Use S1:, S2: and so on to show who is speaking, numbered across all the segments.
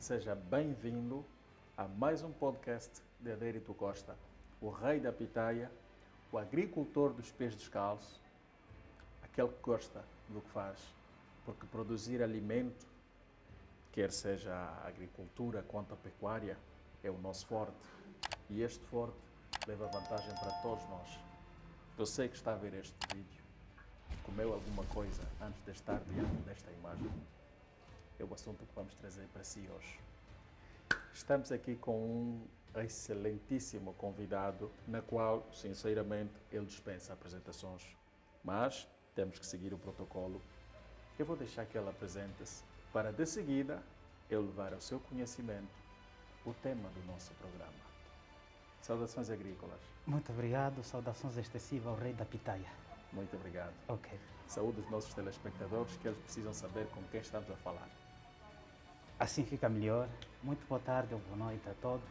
S1: seja bem-vindo a mais um podcast de Adérito Costa, o rei da pitaia, o agricultor dos pés descalços, aquele que gosta do que faz, porque produzir alimento, quer seja a agricultura quanto a pecuária, é o nosso forte. E este forte leva vantagem para todos nós. Eu sei que está a ver este vídeo, comeu alguma coisa antes de estar diante desta imagem. É o assunto que vamos trazer para si hoje. Estamos aqui com um excelentíssimo convidado, na qual, sinceramente, ele dispensa apresentações. Mas temos que seguir o protocolo. Eu vou deixar que ele apresente-se, para de seguida eu levar ao seu conhecimento o tema do nosso programa. Saudações agrícolas.
S2: Muito obrigado, saudações extensivas ao rei da pitaia.
S1: Muito obrigado.
S2: Ok.
S1: Saúde dos nossos telespectadores, que eles precisam saber com quem estamos a falar.
S2: Assim fica melhor. Muito boa tarde ou boa noite a todos.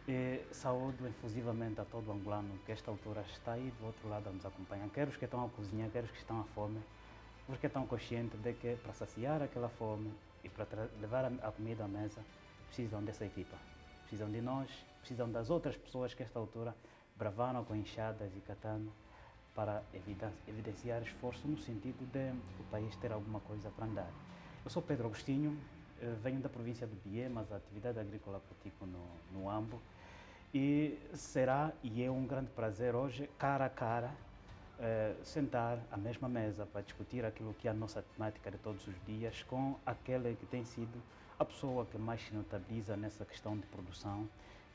S2: E saúdo efusivamente a todo angolano que esta altura está aí do outro lado a nos acompanhar. Quer os que estão a cozinhar, quer os que estão à fome, os que estão conscientes de que para saciar aquela fome e para levar a comida à mesa, precisam dessa equipa. Precisam de nós, precisam das outras pessoas que a esta altura bravaram com enxadas e katana para evidenciar esforço no sentido de o país ter alguma coisa para andar. Eu sou Pedro Agostinho, venho da província do Bié, mas a atividade agrícola pratico no Ambo, e será e é um grande prazer hoje, cara a cara, sentar à mesma mesa para discutir aquilo que é a nossa temática de todos os dias com aquele que tem sido a pessoa que mais se notabiliza nessa questão de produção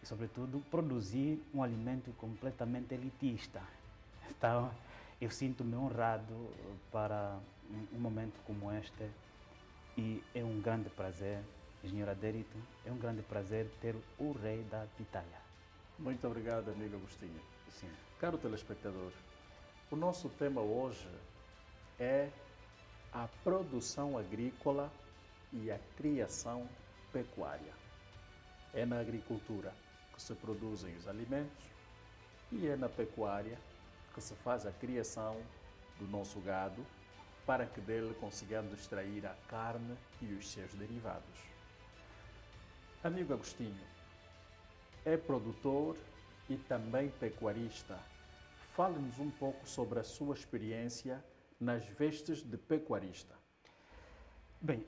S2: e, sobretudo, produzir um alimento completamente elitista. Então, eu sinto-me honrado para um momento como este e é um grande prazer, engenheiro Adérito, é um grande prazer ter o rei da pitaia.
S1: Muito obrigado, amigo Agostinho.
S2: Sim.
S1: Caro telespectador, o nosso tema hoje é a produção agrícola e a criação pecuária. É na agricultura que se produzem os alimentos e é na pecuária que se faz a criação do nosso gado para que dele consigamos extrair a carne e os seus derivados. Amigo Agostinho, é produtor e também pecuarista. Fale-nos um pouco sobre a sua experiência nas vestes de pecuarista.
S2: Bem,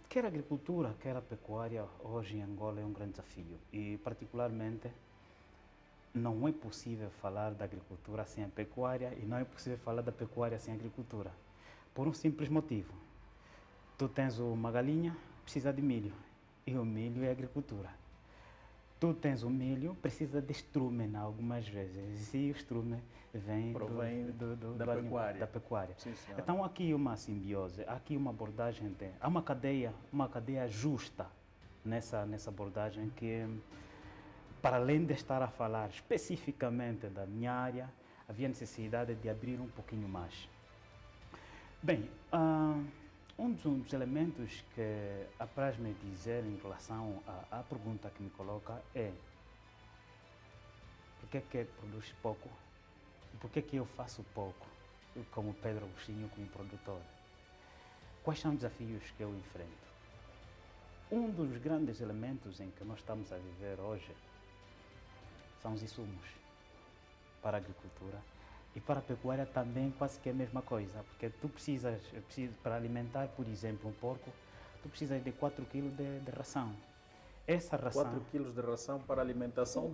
S2: quer a agricultura, quer a pecuária, hoje em Angola é um grande desafio e, particularmente, não é possível falar da agricultura sem a pecuária e não é possível falar da pecuária sem a agricultura. Por um simples motivo. Tu tens uma galinha, precisa de milho, e o milho é agricultura. Tu tens o milho, precisa de estrume algumas vezes, e o estrume vem da pecuária.
S1: Sim,
S2: então, aqui uma simbiose, aqui uma abordagem, há uma cadeia justa nessa abordagem que, para além de estar a falar especificamente da minha área, havia necessidade de abrir um pouquinho mais. Bem, um dos elementos que apraz-me dizer em relação à pergunta que me coloca é por que é que produz pouco? Por que é que eu faço pouco, eu, como Pedro Agostinho, como produtor? Quais são os desafios que eu enfrento? Um dos grandes elementos em que nós estamos a viver hoje são os insumos para a agricultura. E para a pecuária também quase que é a mesma coisa, porque tu precisas para alimentar, por exemplo, um porco, tu precisas de 4 kg de ração. Essa ração...
S1: 4 kg de ração para alimentação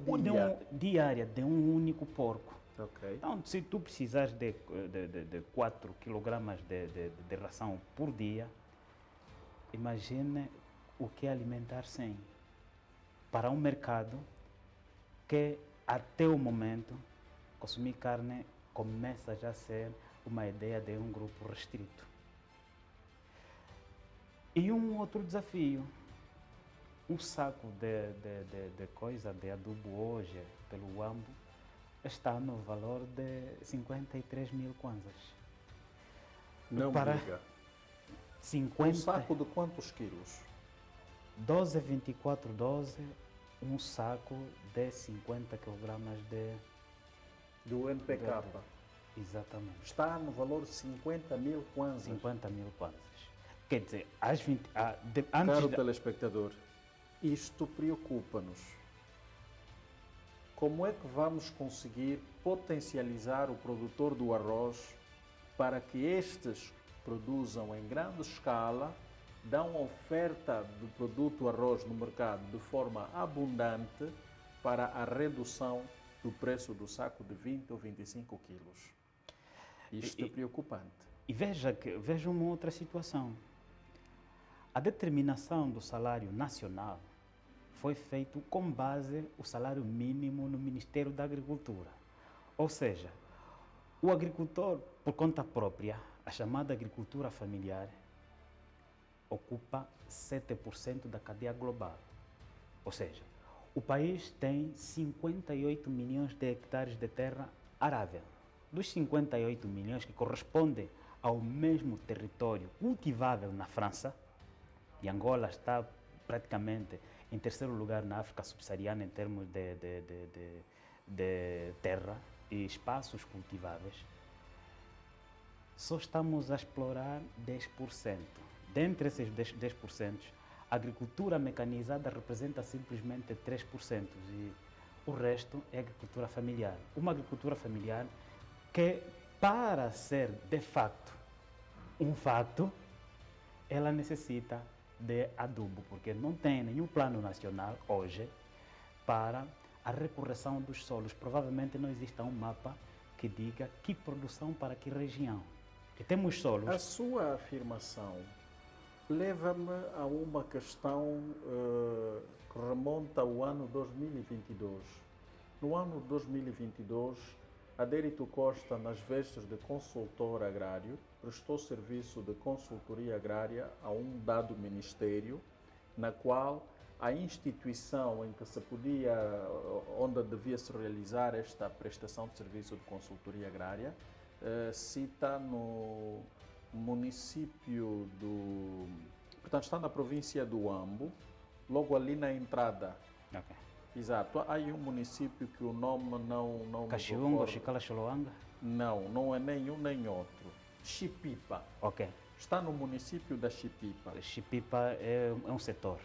S2: diária de um único porco.
S1: Okay.
S2: Então, se tu precisares de 4 kg de ração por dia, imagine o que é alimentar 100 para um mercado que, até o momento, consumir carne começa já a ser uma ideia de um grupo restrito. E um outro desafio, um saco de adubo hoje pelo Ambo está no valor de 53 mil kwanzas.
S1: Não diga.
S2: 50...
S1: Um saco de quantos quilos?
S2: 12, 24, 12, um saco de 50 kg
S1: do NPK.
S2: Exatamente.
S1: Está no valor de 50 mil kwanzas.
S2: 50 mil kwanzas. Quer dizer,
S1: Caro telespectador, Isto preocupa-nos. Como é que vamos conseguir potencializar o produtor do arroz para que estes produzam em grande escala, dão oferta do produto arroz no mercado de forma abundante para a redução do preço do saco de 20 ou 25 quilos? Isto é preocupante.
S2: E veja uma outra situação. A determinação do salário nacional foi feito com base no salário mínimo no Ministério da Agricultura. Ou seja, o agricultor, por conta própria, a chamada agricultura familiar, ocupa 7% da cadeia global. Ou seja, o país tem 58 milhões de hectares de terra arável. Dos 58 milhões que correspondem ao mesmo território cultivável na França, e Angola está praticamente em terceiro lugar na África subsaariana em termos de terra e espaços cultiváveis, só estamos a explorar 10%. Dentre esses 10%, a agricultura mecanizada representa simplesmente 3% e o resto é agricultura familiar. Uma agricultura familiar que, para ser de facto um fato, ela necessita de adubo, porque não tem nenhum plano nacional hoje para a recorreção dos solos. Provavelmente não existe um mapa que diga que produção para que região. E temos solos.
S1: A sua afirmação leva-me a uma questão que remonta ao ano 2022. No ano 2022, Adérito Costa, nas vestes de consultor agrário, prestou serviço de consultoria agrária a um dado ministério, na qual a instituição em que se podia, onde devia se realizar esta prestação de serviço de consultoria agrária, cita no município do... Portanto, está na província do Ambo, logo ali na entrada.
S2: Okay.
S1: Exato. Há aí um município que o nome não
S2: Caxiunga, Chicala, Xoloanga?
S1: Não é nenhum nem outro. Chipipa.
S2: Ok.
S1: Está no município da Chipipa.
S2: Chipipa é um setor.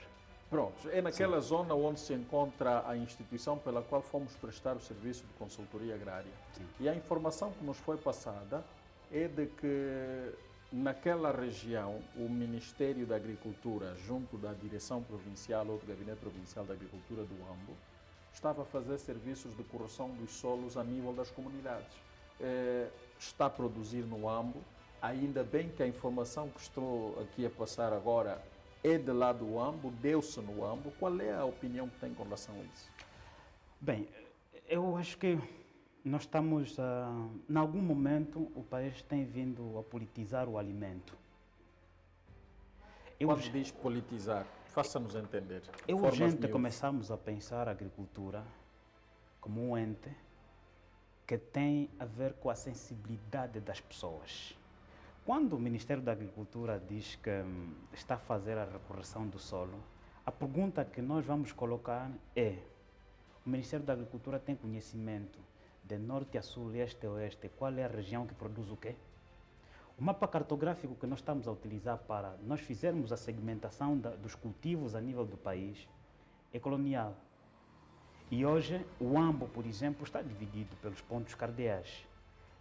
S1: Pronto, é naquela zona onde se encontra a instituição pela qual fomos prestar o serviço de consultoria agrária.
S2: Sim.
S1: E a informação que nos foi passada é de que naquela região o Ministério da Agricultura, junto da Direção Provincial ou do Gabinete Provincial da Agricultura do Ambo, estava a fazer serviços de correção dos solos a nível das comunidades. Está a produzir no Ambo, ainda bem que a informação que estou aqui a passar agora é de lá do Ambo, deu-se no Ambo. Qual é a opinião que tem com relação a isso?
S2: Bem, eu acho que nós estamos, em algum momento, o país tem vindo a politizar o alimento.
S1: Quando diz politizar, faça-nos entender.
S2: É urgente começarmos a pensar a agricultura como um ente que tem a ver com a sensibilidade das pessoas. Quando o Ministério da Agricultura diz que está a fazer a recorreção do solo, a pergunta que nós vamos colocar é: o Ministério da Agricultura tem conhecimento de norte a sul, este a oeste, qual é a região que produz o quê? O mapa cartográfico que nós estamos a utilizar para nós fizermos a segmentação dos cultivos a nível do país é colonial. E hoje o Ambo, por exemplo, está dividido pelos pontos cardeais.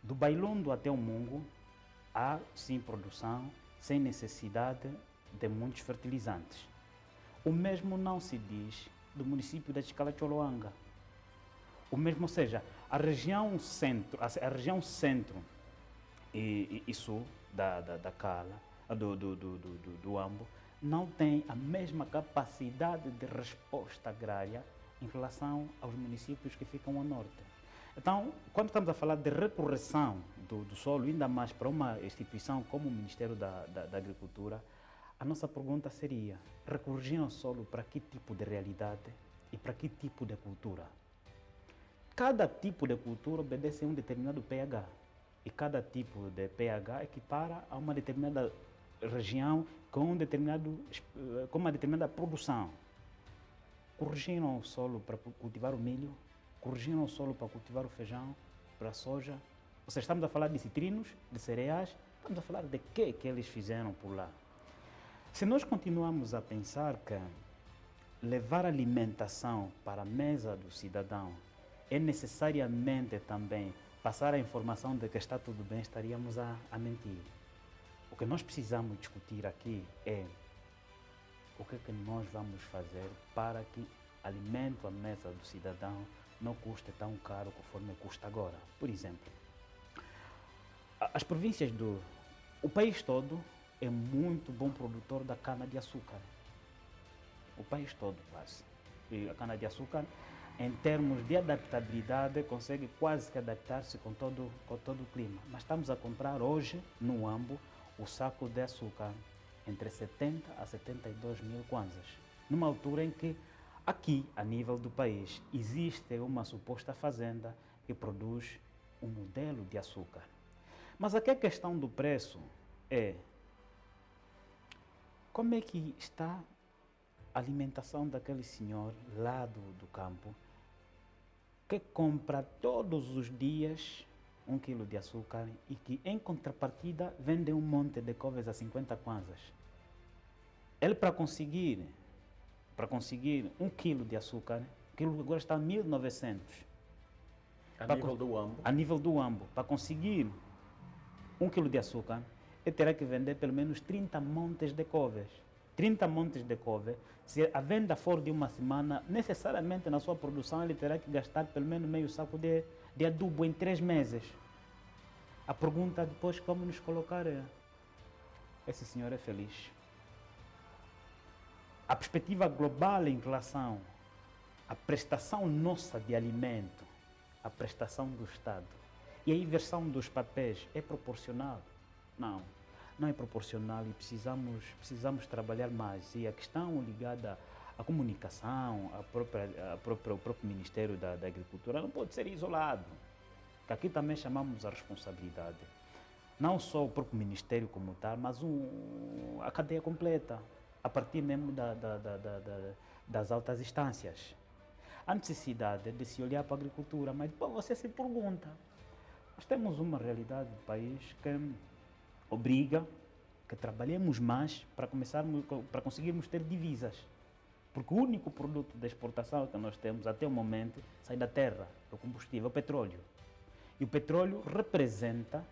S2: Do Bailondo até o Mungo, há sim produção sem necessidade de muitos fertilizantes. O mesmo não se diz do município da Chicala-Xoloanga. O mesmo, ou seja, a região centro e sul da Cala, do Ambo, não tem a mesma capacidade de resposta agrária em relação aos municípios que ficam ao norte. Então, quando estamos a falar de recorreção do solo, ainda mais para uma instituição como o Ministério da Agricultura, a nossa pergunta seria: recorrigir o solo para que tipo de realidade e para que tipo de cultura? Cada tipo de cultura obedece a um determinado pH e cada tipo de pH equipara a uma determinada região com uma determinada produção. Corrigiram o solo para cultivar o milho, corrigiram o solo para cultivar o feijão, para a soja. Ou seja, estamos a falar de citrinos, de cereais, estamos a falar de que eles fizeram por lá. Se nós continuarmos a pensar que levar alimentação para a mesa do cidadão é necessariamente também passar a informação de que está tudo bem, estaríamos a mentir. O que nós precisamos discutir aqui é o que é que nós vamos fazer para que alimento à mesa do cidadão não custe tão caro conforme custa agora. Por exemplo, as províncias o país todo é muito bom produtor da cana-de-açúcar. O país todo quase. E a cana-de-açúcar, em termos de adaptabilidade, consegue quase que adaptar-se com todo o clima. Mas estamos a comprar hoje, no Ambo, o saco de açúcar entre 70 a 72 mil kwanzas. Numa altura em que, aqui, a nível do país, existe uma suposta fazenda que produz um modelo de açúcar. Mas aqui a questão do preço é como é que está a alimentação daquele senhor lá do campo que compra todos os dias 1 quilo de açúcar e que, em contrapartida, vende um monte de couves a 50 kwanzas. Ele, para conseguir 1 quilo de açúcar, o quilo agora está a 1.900.
S1: A nível do Ambo?
S2: A nível do Ambo. Para conseguir 1 quilo de açúcar, ele terá que vender pelo menos 30 montes de couves. 30 montes de couve, se a venda for de uma semana, necessariamente na sua produção ele terá que gastar pelo menos meio saco de adubo em 3 meses. A pergunta depois como nos colocar é, esse senhor é feliz? A perspectiva global em relação à prestação nossa de alimento, a prestação do Estado e a inversão dos papéis é proporcional? Não é proporcional e precisamos trabalhar mais. E a questão ligada à comunicação, ao próprio Ministério da Agricultura não pode ser isolado. Que aqui também chamamos a responsabilidade. Não só o próprio Ministério como tal, mas a cadeia completa, a partir mesmo das altas instâncias. A necessidade de se olhar para a agricultura, mas depois você se pergunta, nós temos uma realidade do país que obriga que trabalhemos mais para conseguirmos ter divisas. Porque o único produto de exportação que nós temos até o momento sai da terra, o combustível, o petróleo. E o petróleo representa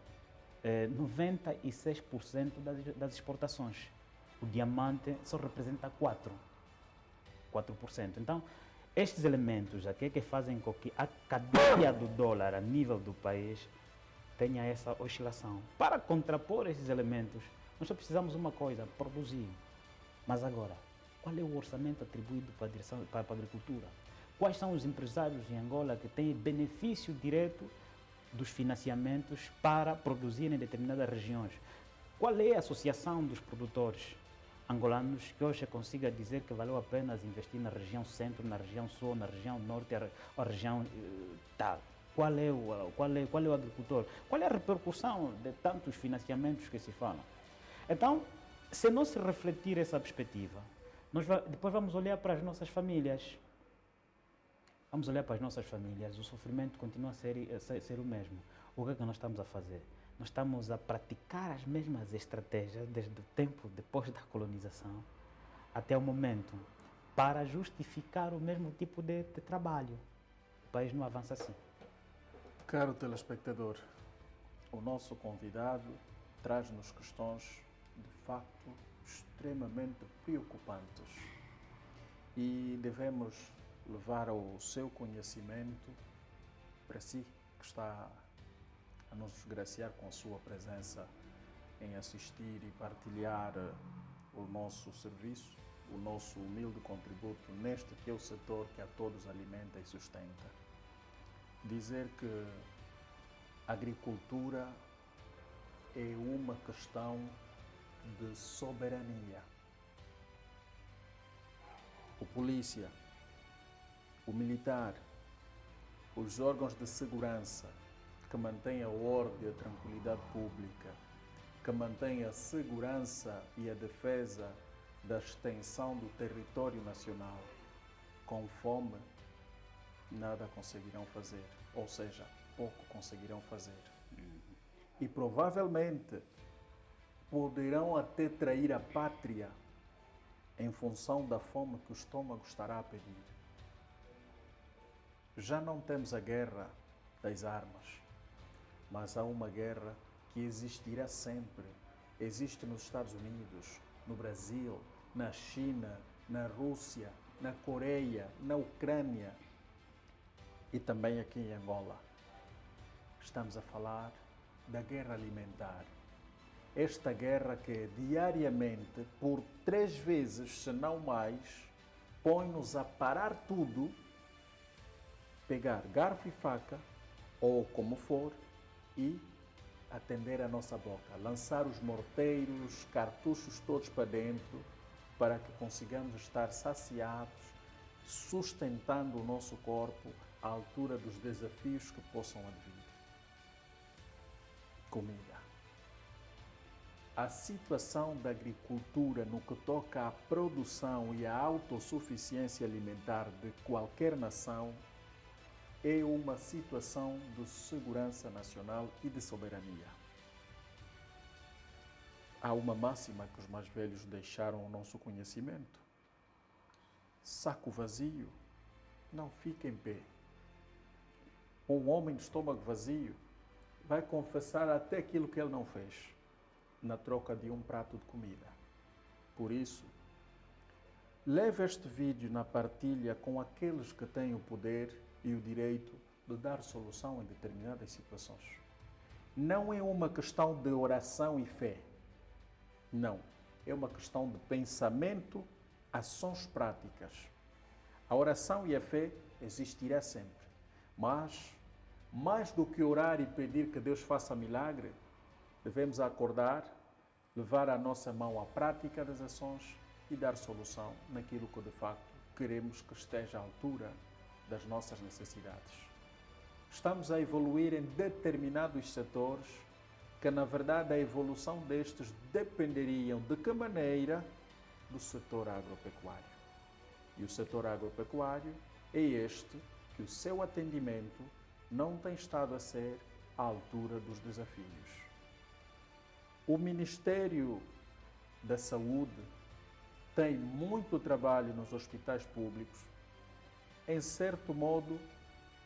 S2: 96% das exportações. O diamante só representa 4%. Então, estes elementos aqui que fazem com que a cadeia do dólar a nível do país tenha essa oscilação. Para contrapor esses elementos, nós só precisamos de uma coisa, produzir. Mas agora, qual é o orçamento atribuído para a agricultura? Quais são os empresários em Angola que têm benefício direto dos financiamentos para produzir em determinadas regiões? Qual é a associação dos produtores angolanos que hoje consiga dizer que valeu a pena investir na região centro, na região sul, na região norte, ou região tal? Qual é o agricultor? Qual é a repercussão de tantos financiamentos que se falam? Então, se não se refletir essa perspectiva, depois vamos olhar para as nossas famílias. Vamos olhar para as nossas famílias, o sofrimento continua a ser o mesmo. O que é que nós estamos a fazer? Nós estamos a praticar as mesmas estratégias desde o tempo depois da colonização até o momento, para justificar o mesmo tipo de trabalho. O país não avança assim.
S1: Caro telespectador, o nosso convidado traz-nos questões de facto extremamente preocupantes e devemos levar ao seu conhecimento para si que está a nos desgraciar com a sua presença em assistir e partilhar o nosso serviço, o nosso humilde contributo neste que é o setor que a todos alimenta e sustenta. Dizer que a agricultura é uma questão de soberania. O polícia, o militar, os órgãos de segurança que mantêm a ordem e a tranquilidade pública, que mantêm a segurança e a defesa da extensão do território nacional, com fome, nada conseguirão fazer, ou seja, pouco conseguirão fazer. E provavelmente poderão até trair a pátria em função da fome que o estômago estará a pedir. Já não temos a guerra das armas, mas há uma guerra que existirá sempre. Existe nos Estados Unidos, no Brasil, na China, na Rússia, na Coreia, na Ucrânia e também aqui em Angola. Estamos a falar da guerra alimentar. Esta guerra que diariamente, por 3 vezes, se não mais, põe-nos a parar tudo, pegar garfo e faca, ou como for, e atender a nossa boca, lançar os morteiros, cartuchos todos para dentro, para que consigamos estar saciados, sustentando o nosso corpo à altura dos desafios que possam advir. Comida. A situação da agricultura no que toca à produção e à autossuficiência alimentar de qualquer nação é uma situação de segurança nacional e de soberania. Há uma máxima que os mais velhos deixaram ao nosso conhecimento. Saco vazio não fica em pé. Um homem de estômago vazio vai confessar até aquilo que ele não fez na troca de um prato de comida. Por isso, leve este vídeo na partilha com aqueles que têm o poder e o direito de dar solução em determinadas situações. Não é uma questão de oração e fé. Não. É uma questão de pensamento, ações práticas. A oração e a fé existirá sempre. Mas, mais do que orar e pedir que Deus faça milagre, devemos acordar, levar a nossa mão à prática das ações e dar solução naquilo que de facto queremos que esteja à altura das nossas necessidades. Estamos a evoluir em determinados setores que, na verdade, a evolução destes dependeriam de que maneira? Do setor agropecuário. E o setor agropecuário é este que o seu atendimento não tem estado a ser à altura dos desafios. O Ministério da Saúde tem muito trabalho nos hospitais públicos, em certo modo,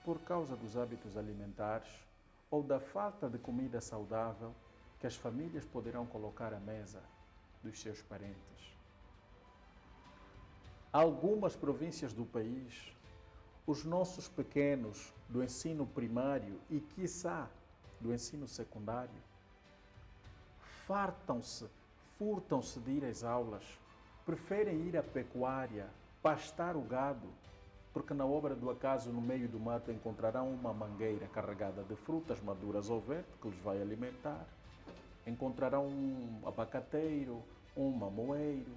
S1: por causa dos hábitos alimentares ou da falta de comida saudável que as famílias poderão colocar à mesa dos seus parentes. Algumas províncias do país, os nossos pequenos do ensino primário e, quiçá, do ensino secundário, furtam-se de ir às aulas, preferem ir à pecuária, pastar o gado, porque na obra do acaso, no meio do mato, encontrarão uma mangueira carregada de frutas maduras ou verdes que os vai alimentar. Encontrarão um abacateiro, um mamoeiro.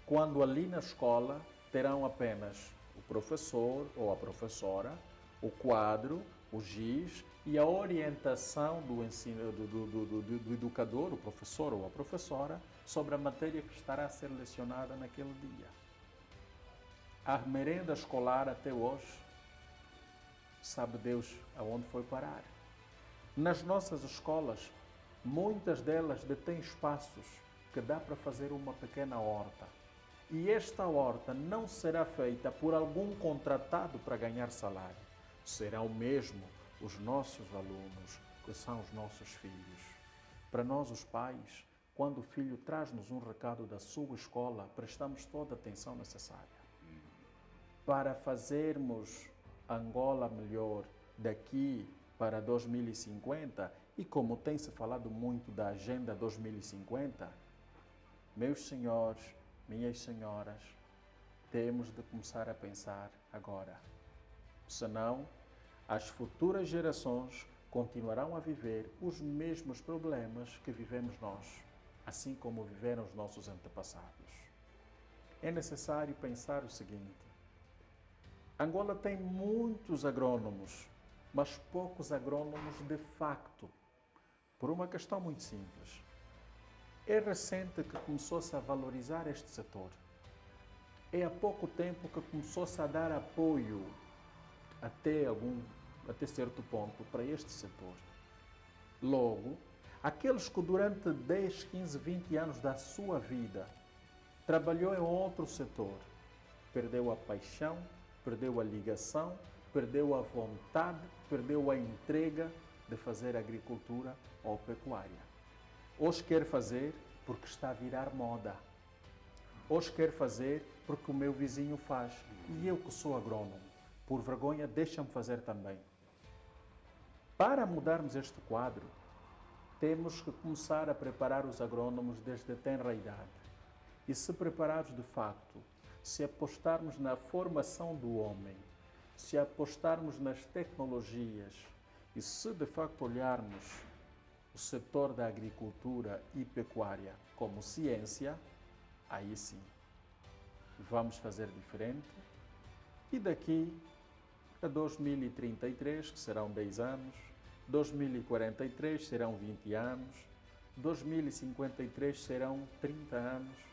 S1: Quando ali na escola terão apenas o professor ou a professora, o quadro, o giz e a orientação do ensino do educador, o professor ou a professora, sobre a matéria que estará a ser lecionada naquele dia. A merenda escolar até hoje, sabe Deus aonde foi parar. Nas nossas escolas, muitas delas detêm espaços que dá para fazer uma pequena horta. E esta horta não será feita por algum contratado para ganhar salário. Serão mesmo os nossos alunos, que são os nossos filhos. Para nós, os pais, quando o filho traz-nos um recado da sua escola, prestamos toda a atenção necessária. Para fazermos Angola melhor daqui para 2050, e como tem-se falado muito da Agenda 2050, meus senhores, minhas senhoras, temos de começar a pensar agora. Senão, as futuras gerações continuarão a viver os mesmos problemas que vivemos nós, assim como viveram os nossos antepassados. É necessário pensar o seguinte: Angola tem muitos agrônomos, mas poucos agrônomos de facto, por uma questão muito simples. É recente que começou-se a valorizar este setor. É há pouco tempo que começou-se a dar apoio, até certo ponto, para este setor. Logo, aqueles que durante 10, 15, 20 anos da sua vida trabalhou em outro setor, perdeu a paixão, perdeu a ligação, perdeu a vontade, perdeu a entrega de fazer agricultura ou pecuária. Hoje quer fazer porque está a virar moda. Hoje quer fazer porque o meu vizinho faz. E eu que sou agrônomo, por vergonha, deixa-me fazer também. Para mudarmos este quadro, temos que começar a preparar os agrônomos desde a tenra idade. E se preparados de facto, se apostarmos na formação do homem, se apostarmos nas tecnologias e se de facto olharmos o setor da agricultura e pecuária como ciência, aí sim, vamos fazer diferente. E daqui a 2033, que serão 10 anos, 2043 serão 20 anos, 2053 serão 30 anos,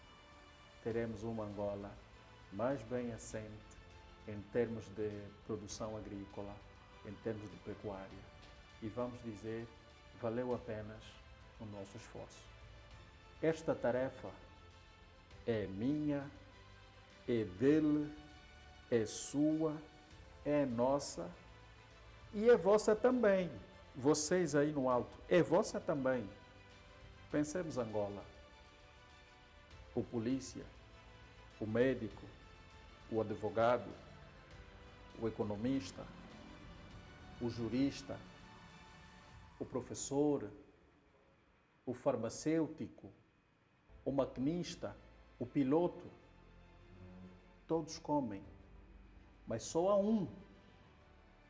S1: teremos uma Angola mais bem assente em termos de produção agrícola, em termos de pecuária. E vamos dizer, valeu apenas o nosso esforço. Esta tarefa é minha, é dele, é sua, é nossa e é vossa também. Vocês aí no alto, é vossa também. Pensemos Angola. O polícia, o médico, o advogado, o economista, o jurista, o professor, o farmacêutico, o maquinista, o piloto, todos comem, mas só há um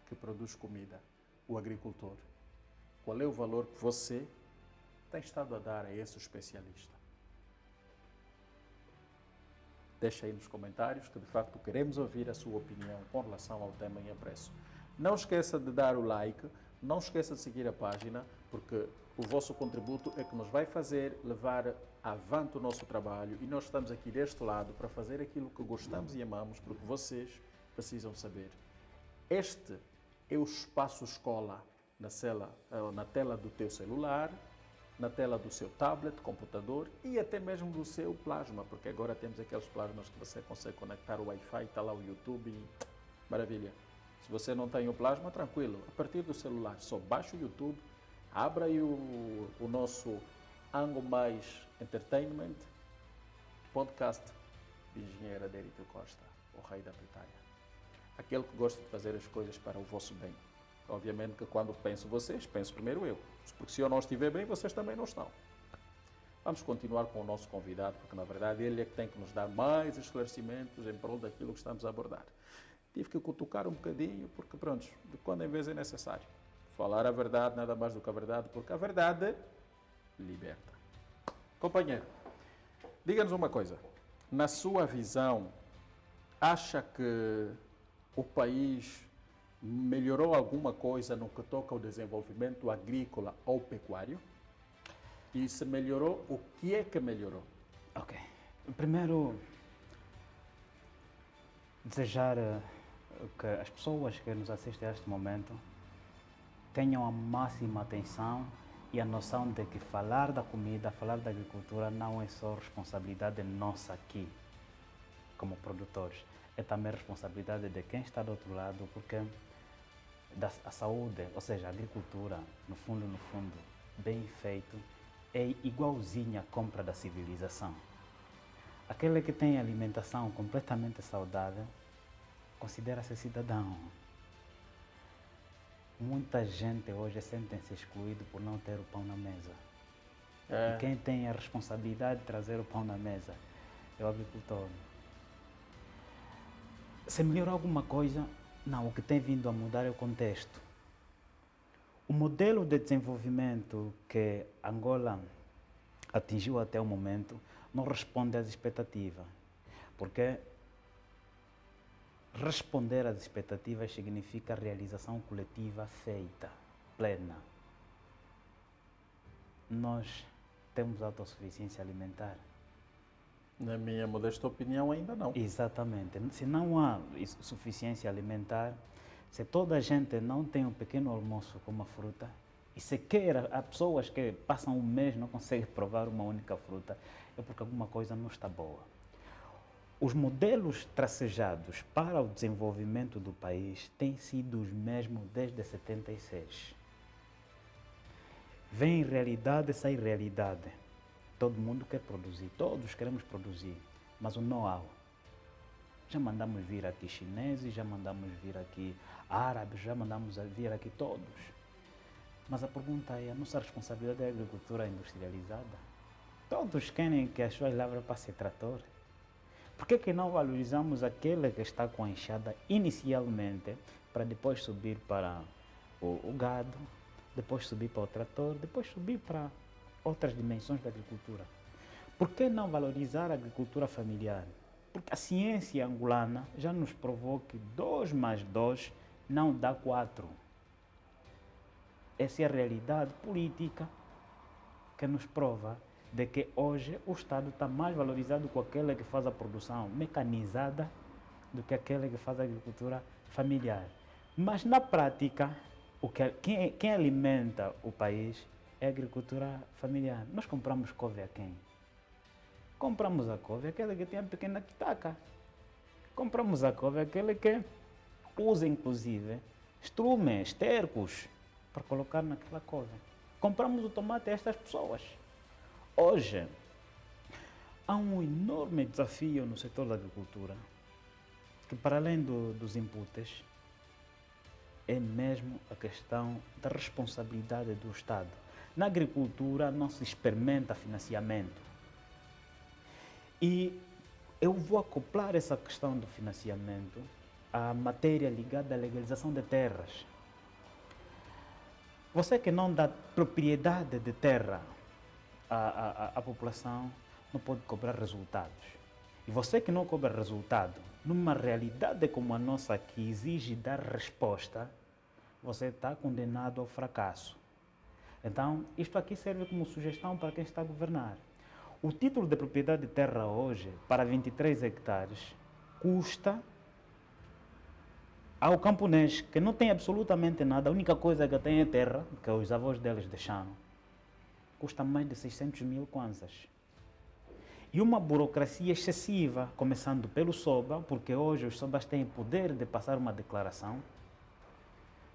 S1: que produz comida, o agricultor. Qual é o valor que você tem estado a dar a esse especialista? Deixa aí nos comentários que de facto queremos ouvir a sua opinião com relação ao tema em apreço. Não esqueça de dar o like, não esqueça de seguir a página, porque o vosso contributo é que nos vai fazer levar avante o nosso trabalho e nós estamos aqui deste lado para fazer aquilo que gostamos e amamos, porque vocês precisam saber. Este é o espaço escola na tela do teu celular, na tela do seu tablet, computador e até mesmo do seu plasma, porque agora temos aqueles plasmas que você consegue conectar o Wi-Fi, está lá o YouTube e maravilha. Se você não tem o plasma, tranquilo, a partir do celular, só baixa o YouTube, abra aí o nosso Ango Mais Entertainment, podcast de engenheiro Adérito Costa, o rei da pitaia. Aquele que gosta de fazer as coisas para o vosso bem. Obviamente que quando penso vocês, penso primeiro eu. Porque se eu não estiver bem, vocês também não estão. Vamos continuar com o nosso convidado, porque na verdade ele é que tem que nos dar mais esclarecimentos em prol daquilo que estamos a abordar. Tive que cutucar um bocadinho, porque pronto, de quando em vez é necessário. Falar a verdade, nada mais do que a verdade, porque a verdade liberta. Companheiro, diga-nos uma coisa. Na sua visão, acha que o país melhorou alguma coisa no que toca ao desenvolvimento agrícola ou pecuário? E se melhorou, o que é que melhorou?
S2: Ok. Primeiro, desejar que as pessoas que nos assistem a este momento tenham a máxima atenção e a noção de que falar da comida, falar da agricultura não é só responsabilidade nossa aqui, como produtores. É também responsabilidade de quem está do outro lado, porque a saúde, ou seja, a agricultura, no fundo, bem feito, é igualzinha à compra da civilização. Aquele que tem alimentação completamente saudável, considera-se cidadão. Muita gente hoje sente-se excluído por não ter o pão na mesa. E quem tem a responsabilidade de trazer o pão na mesa é o agricultor. Se melhorou alguma coisa, não, o que tem vindo a mudar é o contexto. O modelo de desenvolvimento que Angola atingiu até o momento não responde às expectativas, porque responder às expectativas significa realização coletiva feita, plena. Nós temos autossuficiência alimentar.
S1: Na minha modesta opinião, ainda não.
S2: Exatamente. Se não há suficiência alimentar, se toda a gente não tem um pequeno almoço com uma fruta, e sequer há pessoas que passam um mês e não conseguem provar uma única fruta, é porque alguma coisa não está boa. os modelos tracejados para o desenvolvimento do país têm sido os mesmos desde 76. Vem realidade, sai realidade. Todo mundo quer produzir, todos queremos produzir, mas o know-how. Já mandamos vir aqui chineses, já mandamos vir aqui árabes, já mandamos vir aqui todos. Mas a pergunta é, a nossa responsabilidade é a agricultura industrializada? Todos querem que as suas lavras passem trator. Por que não valorizamos aquele que está com a enxada inicialmente, para depois subir para o gado, depois subir para o trator, depois subir para outras dimensões da agricultura? Por que não valorizar a agricultura familiar? Porque a ciência angolana já nos provou que 2 mais 2 não dá 4. Essa é a realidade política que nos prova de que hoje o Estado está mais valorizado com aquele que faz a produção mecanizada do que aquele que faz a agricultura familiar. Mas na prática, quem alimenta o país é a agricultura familiar. Nós compramos couve a quem? Compramos a couve aquele que tem a pequena quitaca. Compramos a couve aquele que usa inclusive estrumes, estercos para colocar naquela couve. Compramos o tomate a estas pessoas. Hoje, há um enorme desafio no setor da agricultura, que para além dos inputs, é mesmo a questão da responsabilidade do Estado. Na agricultura não se experimenta financiamento. E eu vou acoplar essa questão do financiamento à matéria ligada à legalização de terras. Você que não dá propriedade de terra à população não pode cobrar resultados. E você que não cobra resultado, numa realidade como a nossa que exige dar resposta, você está condenado ao fracasso. Então, isto aqui serve como sugestão para quem está a governar. O título de propriedade de terra hoje, para 23 hectares, custa ao camponês, que não tem absolutamente nada, a única coisa que tem é terra, que os avós deles deixaram, custa mais de 600 mil kwanzas. E uma burocracia excessiva, começando pelo SOBA, porque hoje os SOBAs têm poder de passar uma declaração,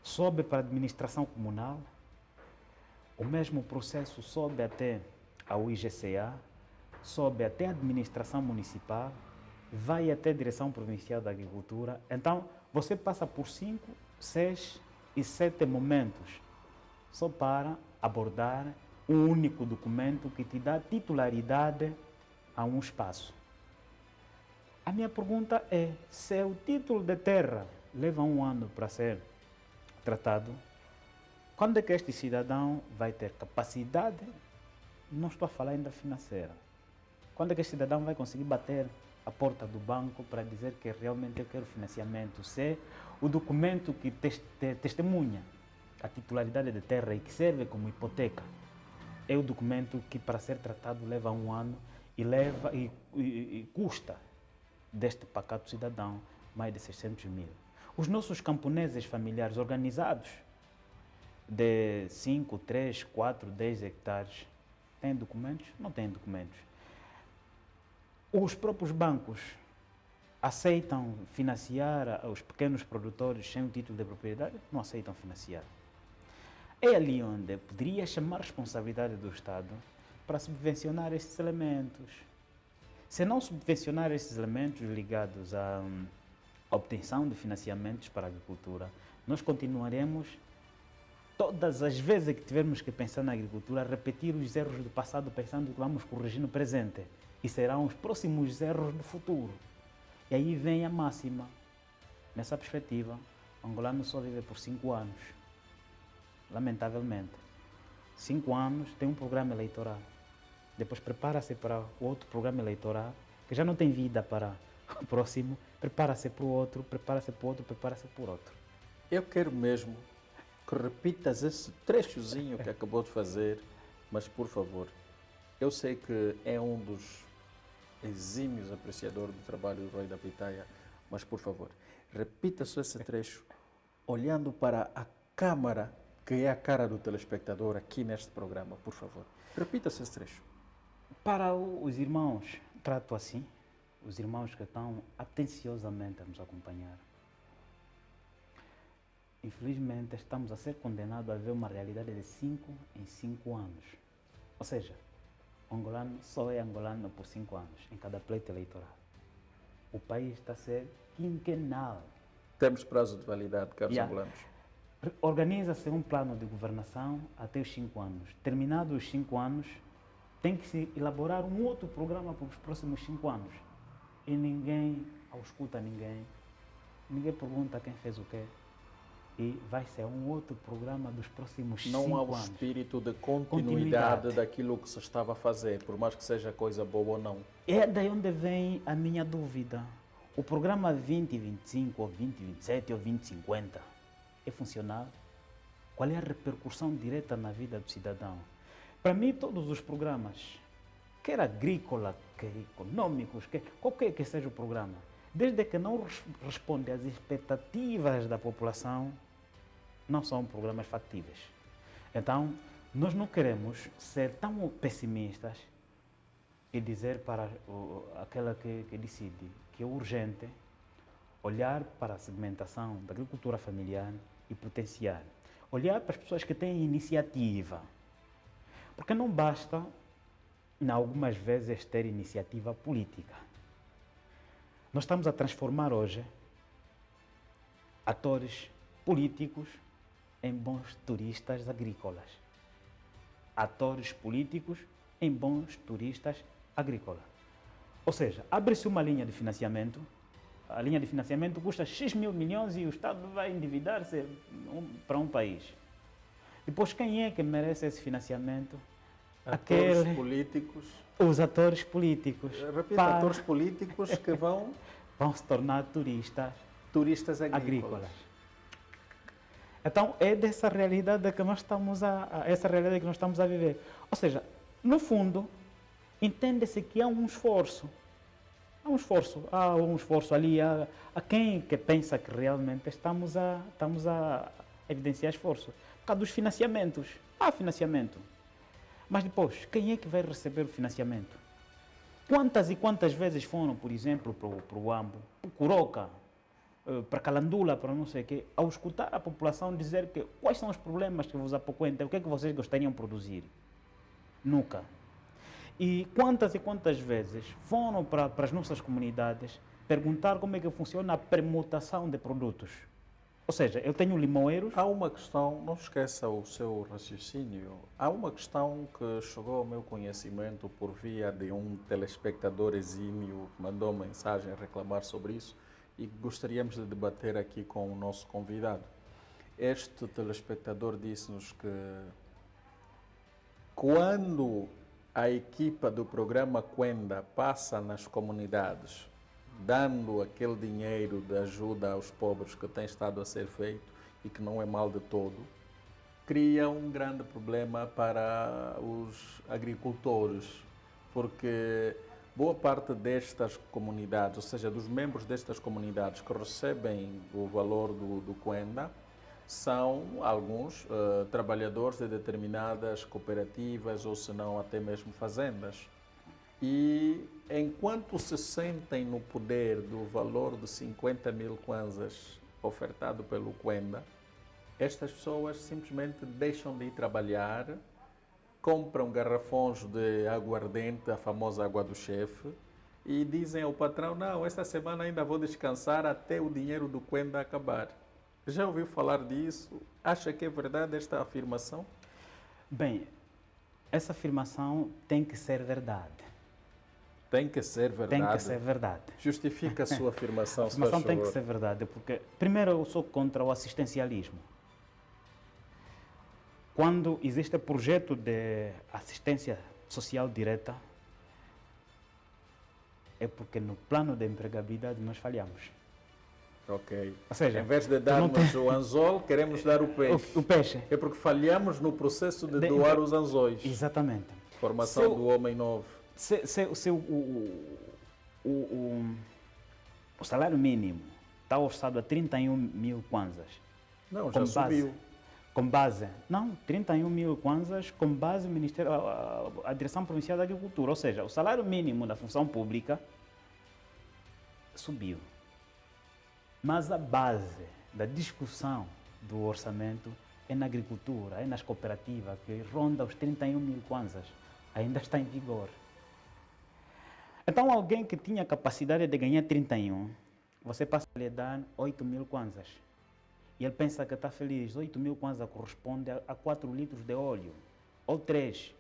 S2: sobe para a administração comunal, o mesmo processo sobe até ao IGCA, sobe até a administração municipal, vai até a direção provincial da agricultura. Então, você passa por 5, 6 e 7 momentos só para abordar um único documento que te dá titularidade a um espaço. A minha pergunta é, se o título de terra leva 1 ano para ser tratado, quando é que este cidadão vai ter capacidade, não estou a falar ainda financeira, quando é que este cidadão vai conseguir bater a porta do banco para dizer que realmente eu quero financiamento, se o documento que testemunha a titularidade de terra e que serve como hipoteca é o documento que para ser tratado leva 1 ano e custa deste pacato cidadão mais de 600 mil. Os nossos camponeses familiares organizados de 5, 3, 4, 10 hectares têm documentos? Não têm documentos. Os próprios bancos aceitam financiar os pequenos produtores sem o título de propriedade? Não aceitam financiar. É ali onde poderia chamar a responsabilidade do Estado para subvencionar esses elementos. Se não subvencionar esses elementos ligados à obtenção de financiamentos para a agricultura, nós continuaremos, todas as vezes que tivermos que pensar na agricultura, a repetir os erros do passado pensando que vamos corrigir no presente. E serão os próximos erros do futuro. E aí vem a máxima. Nessa perspectiva, o angolano só vive por 5 anos. Lamentavelmente. 5 anos tem um programa eleitoral. Depois prepara-se para o outro programa eleitoral, que já não tem vida para o próximo. Prepara-se para o outro, prepara-se para o outro, prepara-se para o outro.
S1: Eu quero mesmo que repitas esse trechozinho que acabou de fazer, mas por favor, eu sei que é um dos exímios apreciadores do trabalho do Rui da Pitaia, mas por favor, repita só esse trecho, olhando para a câmara, que é a cara do telespectador aqui neste programa, por favor. Repita-se esse trecho.
S2: Para os irmãos, trato assim. os irmãos que estão atenciosamente a nos acompanhar. Infelizmente, estamos a ser condenados a ver uma realidade de 5 em 5 anos. Ou seja, o angolano só é angolano por 5 anos, em cada pleito eleitoral. O país está a ser quinquenal.
S1: Temos prazo de validade, caros angolanos.
S2: Organiza-se um plano de governação até os 5 anos. Terminados os 5 anos, tem que se elaborar um outro programa para os próximos 5 anos. E ninguém ausculta ninguém, ninguém pergunta quem fez o quê. E vai ser um outro programa dos próximos 5 anos.
S1: Não há o espírito de continuidade daquilo que se estava a fazer, por mais que seja coisa boa ou não.
S2: É daí onde vem a minha dúvida. O programa 2025, ou 2027, ou 2050 é funcional? Qual é a repercussão direta na vida do cidadão? Para mim, todos os programas, quer agrícola, quer econômicos, qualquer que seja o programa, desde que não responde às expectativas da população, não são programas factíveis. Então, nós não queremos ser tão pessimistas e dizer para aquela que decide que é urgente olhar para a segmentação da agricultura familiar e potenciar. Olhar para as pessoas que têm iniciativa. Porque não basta, em algumas vezes, ter iniciativa política. Nós estamos a transformar hoje atores políticos em bons turistas agrícolas. Atores políticos em bons turistas agrícolas. Ou seja, abre-se uma linha de financiamento, a linha de financiamento custa X mil milhões e o Estado vai endividar-se para um país. Depois, quem é que merece esse financiamento?
S1: Atores políticos.
S2: Os atores políticos.
S1: Repito, atores políticos que vão
S2: se tornar
S1: turistas agrícolas.
S2: Então, é dessa realidade que nós estamos a viver. Ou seja, no fundo, entende-se que há um esforço. Há um esforço ali, há quem que pensa que realmente estamos a evidenciar esforço. Por causa dos financiamentos. Há financiamento. Mas depois, quem é que vai receber o financiamento? Quantas e quantas vezes foram, por exemplo, para o Ambo, para o Coroca, para Calandula, para não sei o quê, ao escutar a população dizer que quais são os problemas que vos apoquentam, o que é que vocês gostariam de produzir? Nunca. E quantas vezes foram para as nossas comunidades perguntar como é que funciona a permutação de produtos? Ou seja, eu tenho limoeiros...
S1: Há uma questão, não esqueça o seu raciocínio, há uma questão que chegou ao meu conhecimento por via de um telespectador exímio que mandou mensagem a reclamar sobre isso e gostaríamos de debater aqui com o nosso convidado. Este telespectador disse-nos que quando a equipa do programa Quenda passa nas comunidades dando aquele dinheiro de ajuda aos pobres que tem estado a ser feito e que não é mal de todo, cria um grande problema para os agricultores, porque boa parte destas comunidades, ou seja, dos membros destas comunidades que recebem o valor do Quenda, são alguns trabalhadores de determinadas cooperativas ou se não até mesmo fazendas. E enquanto se sentem no poder do valor de 50 mil kwanzas ofertado pelo Quenda, estas pessoas simplesmente deixam de ir trabalhar, compram garrafões de aguardente, a famosa água do chefe, e dizem ao patrão, não, esta semana ainda vou descansar até o dinheiro do Quenda acabar. Já ouviu falar disso? Acha que é verdade esta afirmação?
S2: Bem, essa afirmação tem que ser verdade.
S1: Tem que ser verdade?
S2: Tem que ser verdade.
S1: Justifica a sua afirmação,
S2: A afirmação tem que ser verdade, porque, primeiro, eu sou contra o assistencialismo. Quando existe projeto de assistência social direta, é porque no plano de empregabilidade nós falhamos.
S1: Ok.
S2: Ou seja,
S1: em vez de darmos o anzol, queremos dar o peixe.
S2: O peixe.
S1: É porque falhamos no processo de doar os anzóis.
S2: Exatamente.
S1: Formação do homem novo.
S2: O salário mínimo está orçado a 31 mil kwanzas.
S1: Não, já subiu.
S2: Com base, não, 31 mil kwanzas com base no Ministério, a Direção Provincial da Agricultura. Ou seja, o salário mínimo da função pública subiu. Mas a base da discussão do orçamento é na agricultura, é nas cooperativas, que ronda os 31 mil kwanzas. Ainda está em vigor. Então, alguém que tinha capacidade de ganhar 31, você passa a lhe dar 8 mil kwanzas. E ele pensa que está feliz. 8 mil kwanzas corresponde a 4 litros de óleo, ou 3.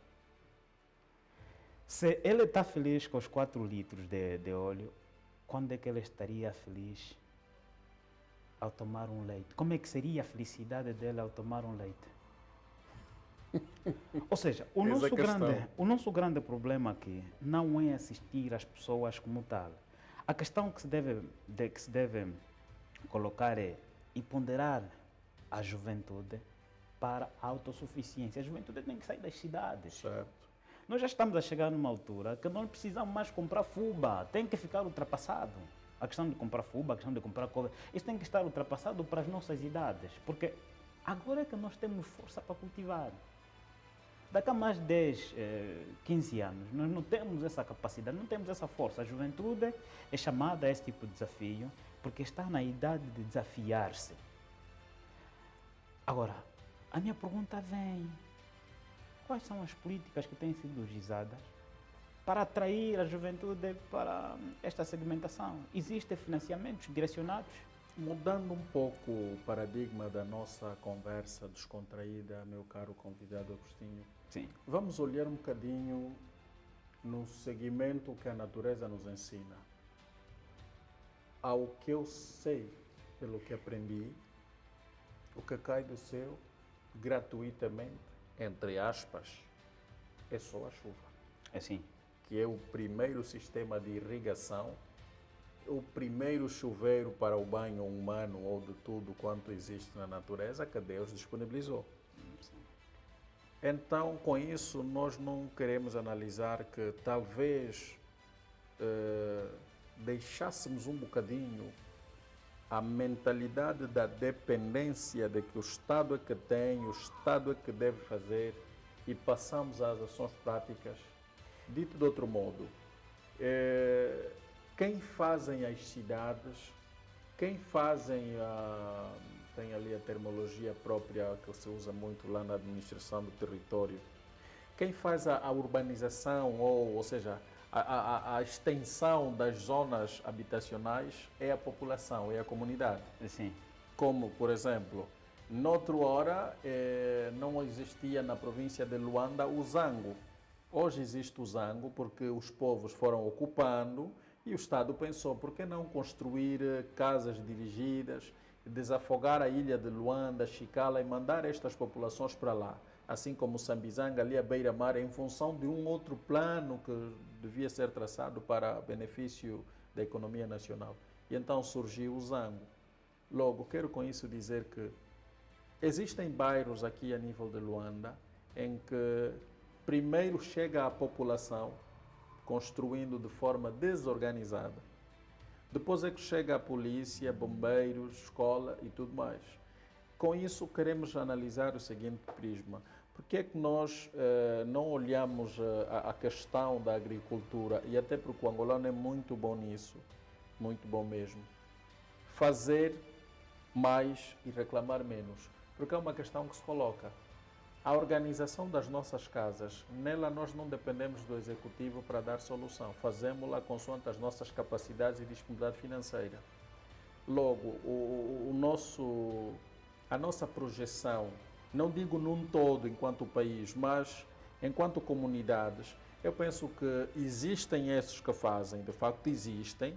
S2: Se ele está feliz com os 4 litros de óleo, quando é que ele estaria feliz ao tomar um leite? Como é que seria a felicidade dele ao tomar um leite? Ou seja, o nosso grande problema aqui não é assistir as pessoas como tal. A questão que se deve colocar é e ponderar a juventude para a autossuficiência. A juventude tem que sair das cidades.
S1: Certo.
S2: Nós já estamos a chegar numa altura que não precisamos mais comprar fuba, tem que ficar ultrapassado. A questão de comprar fuba, a questão de comprar cover, isso tem que estar ultrapassado para as nossas idades, porque agora é que nós temos força para cultivar. Daqui a mais 10, 15 anos, nós não temos essa capacidade, não temos essa força. A juventude é chamada a esse tipo de desafio porque está na idade de desafiar-se. Agora, a minha pergunta vem: quais são as políticas que têm sido usadas para atrair a juventude para esta segmentação? Existem financiamentos direcionados?
S1: Mudando um pouco o paradigma da nossa conversa descontraída, meu caro convidado Agostinho,
S2: Sim.
S1: vamos olhar um bocadinho no segmento que a natureza nos ensina. Ao que eu sei, pelo que aprendi, o que cai do céu gratuitamente, entre aspas, é só a chuva.
S2: É sim.
S1: Que é o primeiro sistema de irrigação, o primeiro chuveiro para o banho humano ou de tudo quanto existe na natureza que Deus disponibilizou. Então, com isso, nós não queremos analisar que talvez deixássemos um bocadinho a mentalidade da dependência de que o Estado é que tem, o Estado é que deve fazer, e passamos às ações práticas. Dito de outro modo, quem fazem as cidades, quem fazem tem ali a terminologia própria que se usa muito lá na administração do território, quem faz a urbanização, ou seja, a extensão das zonas habitacionais é a população, é a comunidade.
S2: Sim.
S1: Como, por exemplo, noutra hora não existia na província de Luanda o zango. Hoje existe o zango porque os povos foram ocupando e o Estado pensou, por que não construir casas dirigidas, desafogar a ilha de Luanda, Chicala e mandar estas populações para lá, assim como Sambizanga, ali à beira-mar, em função de um outro plano que devia ser traçado para benefício da economia nacional. E então surgiu o zango. Logo, quero com isso dizer que existem bairros aqui a nível de Luanda em que primeiro chega a população construindo de forma desorganizada. Depois é que chega a polícia, bombeiros, escola e tudo mais. Com isso, queremos analisar o seguinte prisma. Por que é que nós não olhamos a questão da agricultura, e até porque o angolano é muito bom nisso, muito bom mesmo, fazer mais e reclamar menos? Porque é uma questão que se coloca. A organização das nossas casas, nela nós não dependemos do executivo para dar solução. Fazemos-la consoante as nossas capacidades e disponibilidade financeira. Logo, a nossa projeção, não digo num todo enquanto país, mas enquanto comunidades, eu penso que existem esses que fazem, de facto existem,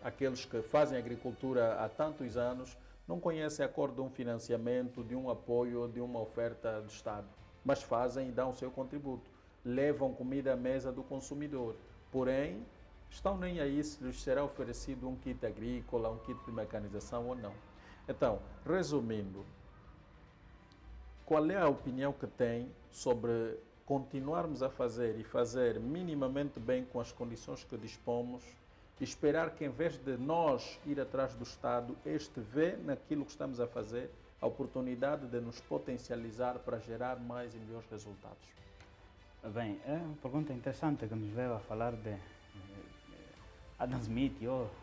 S1: aqueles que fazem agricultura há tantos anos, não conhecem a cor de um financiamento, de um apoio, de uma oferta do Estado, mas fazem e dão o seu contributo. Levam comida à mesa do consumidor. Porém, estão nem aí se lhes será oferecido um kit agrícola, um kit de mecanização ou não. Então, resumindo, qual é a opinião que tem sobre continuarmos a fazer e fazer minimamente bem com as condições que dispomos, esperar que, em vez de nós ir atrás do Estado, este vê naquilo que estamos a fazer a oportunidade de nos potencializar para gerar mais e melhores resultados?
S2: Bem, é uma pergunta interessante que nos leva a falar de Adam Smith,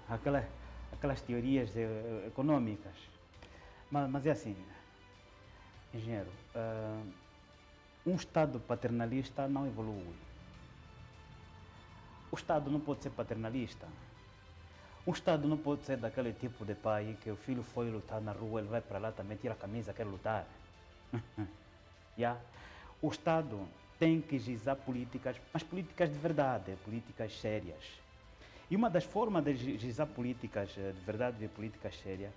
S2: aquelas teorias econômicas. Mas é assim, engenheiro, um Estado paternalista não evolui. O Estado não pode ser paternalista. Um Estado não pode ser daquele tipo de pai que o filho foi lutar na rua, ele vai para lá também, tira a camisa, quer lutar. Yeah? O Estado tem que gizar políticas, mas políticas de verdade, políticas sérias. E uma das formas de gizar políticas de verdade e políticas sérias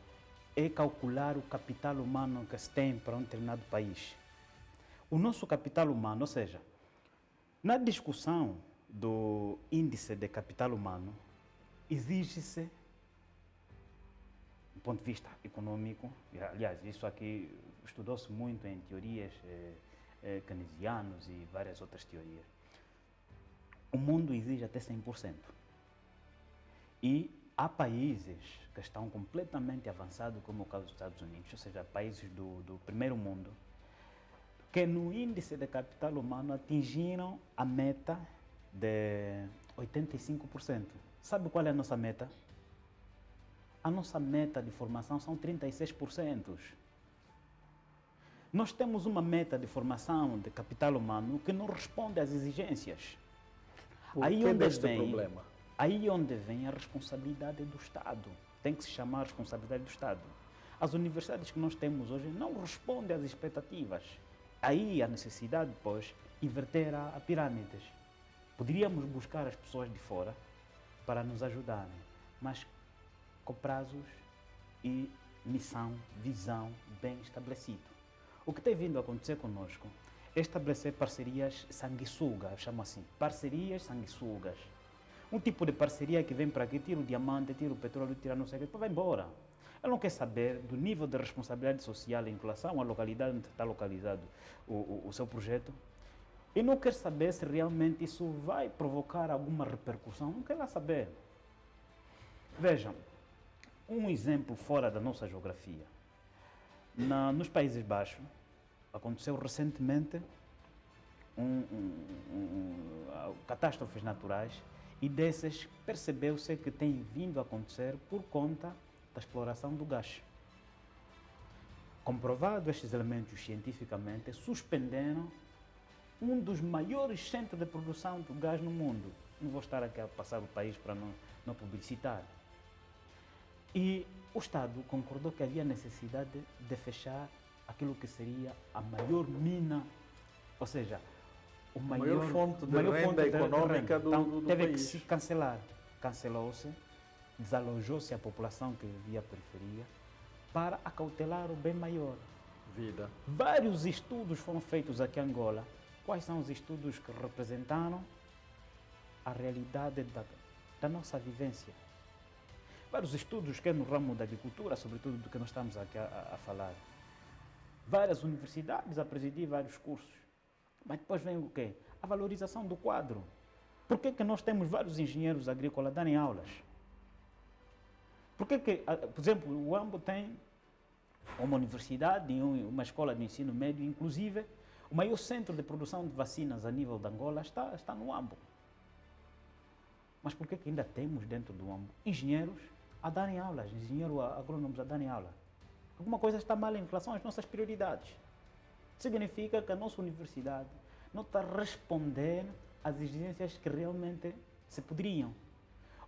S2: é calcular o capital humano que se tem para um determinado país. O nosso capital humano, ou seja, na discussão do índice de capital humano, exige-se, do ponto de vista econômico, aliás, isso aqui estudou-se muito em teorias keynesianas e várias outras teorias, o mundo exige até 100%. E há países que estão completamente avançados, como o caso dos Estados Unidos, ou seja, países do primeiro mundo, que no índice de capital humano atingiram a meta de 85%. Sabe qual é a nossa meta? A nossa meta de formação são 36%. Nós temos uma meta de formação de capital humano que não responde às exigências.
S1: Aí onde este problema?
S2: Aí onde vem a responsabilidade do Estado. Tem que se chamar a responsabilidade do Estado. As universidades que nós temos hoje não respondem às expectativas. Aí a necessidade, pois, inverter a pirâmides. Poderíamos buscar as pessoas de fora para nos ajudarem, mas com prazos e missão, visão bem estabelecido. O que tem vindo a acontecer conosco é estabelecer parcerias sanguessugas, eu chamo assim, parcerias sanguessugas. Um tipo de parceria que vem para aqui, tira o diamante, tira o petróleo, tira não sei o que, depois vai embora. Ele não quer saber do nível de responsabilidade social em relação à localidade onde está localizado o seu projeto. E não quer saber se realmente isso vai provocar alguma repercussão. Não quer lá saber. Vejam, um exemplo fora da nossa geografia. Nos Países Baixos, aconteceu recentemente catástrofes naturais e dessas percebeu-se que tem vindo a acontecer por conta da exploração do gás. Comprovado estes elementos cientificamente, suspenderam um dos maiores centros de produção de gás no mundo. Não vou estar aqui a passar o país para não publicitar. E o Estado concordou que havia necessidade de fechar aquilo que seria a maior mina, ou seja, a maior
S1: fonte de renda econômica do
S2: então, teve
S1: país.
S2: Que se cancelar. Cancelou-se, desalojou-se a população que vivia à periferia para acautelar o bem maior.
S1: Vida.
S2: Vários estudos foram feitos aqui em Angola. Quais são os estudos que representaram a realidade da nossa vivência? Vários estudos que é no ramo da agricultura, sobretudo do que nós estamos aqui a falar. Várias universidades a presidir vários cursos. Mas depois vem o quê? A valorização do quadro. Por que nós temos vários engenheiros agrícolas a darem aulas? Por exemplo, o Huambo tem uma universidade e uma escola de ensino médio, inclusive o maior centro de produção de vacinas a nível de Angola está no Huambo. Mas por que ainda temos dentro do Huambo engenheiros a darem aulas, engenheiros agrônomos a darem aula? Alguma coisa está mal em relação às nossas prioridades. Significa que a nossa universidade não está a responder às exigências que realmente se poderiam.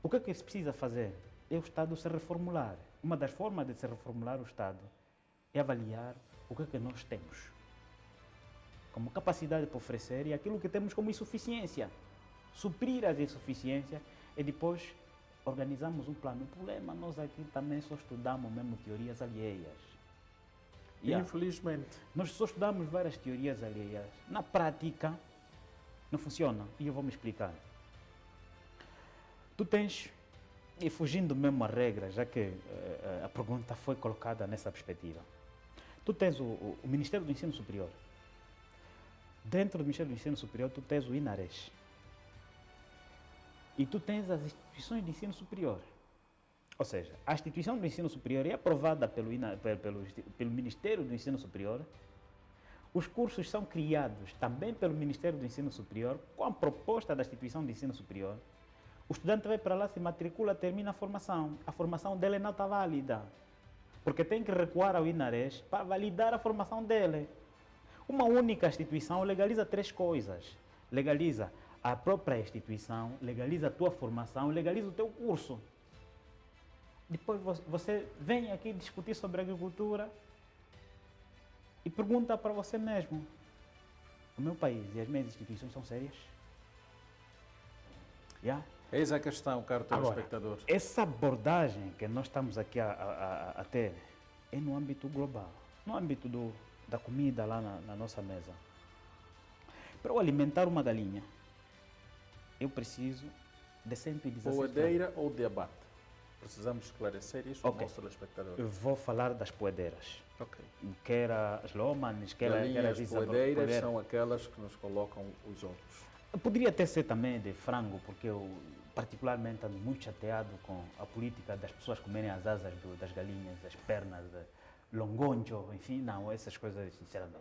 S2: O que é que se precisa fazer? É o Estado se reformular. Uma das formas de se reformular o Estado é avaliar o que é que nós temos como capacidade para oferecer e aquilo que temos como insuficiência. Suprir as insuficiências e depois organizamos um plano. O problema, nós aqui também só estudamos mesmo teorias alheias.
S1: Infelizmente.
S2: Nós só estudamos várias teorias alheias. Na prática, não funciona. E eu vou me explicar. Tu tens, e fugindo mesmo à regra, já que a pergunta foi colocada nessa perspectiva, tu tens o Ministério do Ensino Superior. Dentro do Ministério do Ensino Superior, tu tens o INARES. E tu tens as instituições de ensino superior. Ou seja, a instituição do ensino superior é aprovada pelo Ministério do Ensino Superior. Os cursos são criados também pelo Ministério do Ensino Superior, com a proposta da instituição de ensino superior. O estudante vai para lá, se matricula, termina a formação dele não está válida, porque tem que recuar ao INARES para validar a formação dele. Uma única instituição legaliza 3 coisas. Legaliza a própria instituição, legaliza a tua formação, legaliza o teu curso. Depois você vem aqui discutir sobre agricultura e pergunta para você mesmo: o meu país e as minhas instituições são sérias? Yeah?
S1: Eis a questão, caro telespectador.
S2: Essa abordagem que nós estamos aqui a ter é no âmbito global, no âmbito da comida lá na nossa mesa. Para eu alimentar uma galinha, eu preciso de 116
S1: Poedeira ou de abate? Precisamos esclarecer isso ao nosso telespectador.
S2: Eu vou falar das poedeiras.
S1: Ok.
S2: Quer as lômanes, quer
S1: Galinhas
S2: a
S1: poedeiras são aquelas que nos colocam os ovos.
S2: Poderia até ser também de frango, porque eu particularmente ando muito chateado com a política das pessoas comerem as asas das galinhas, as pernas, longonjo, enfim, não, essas coisas, sinceramente.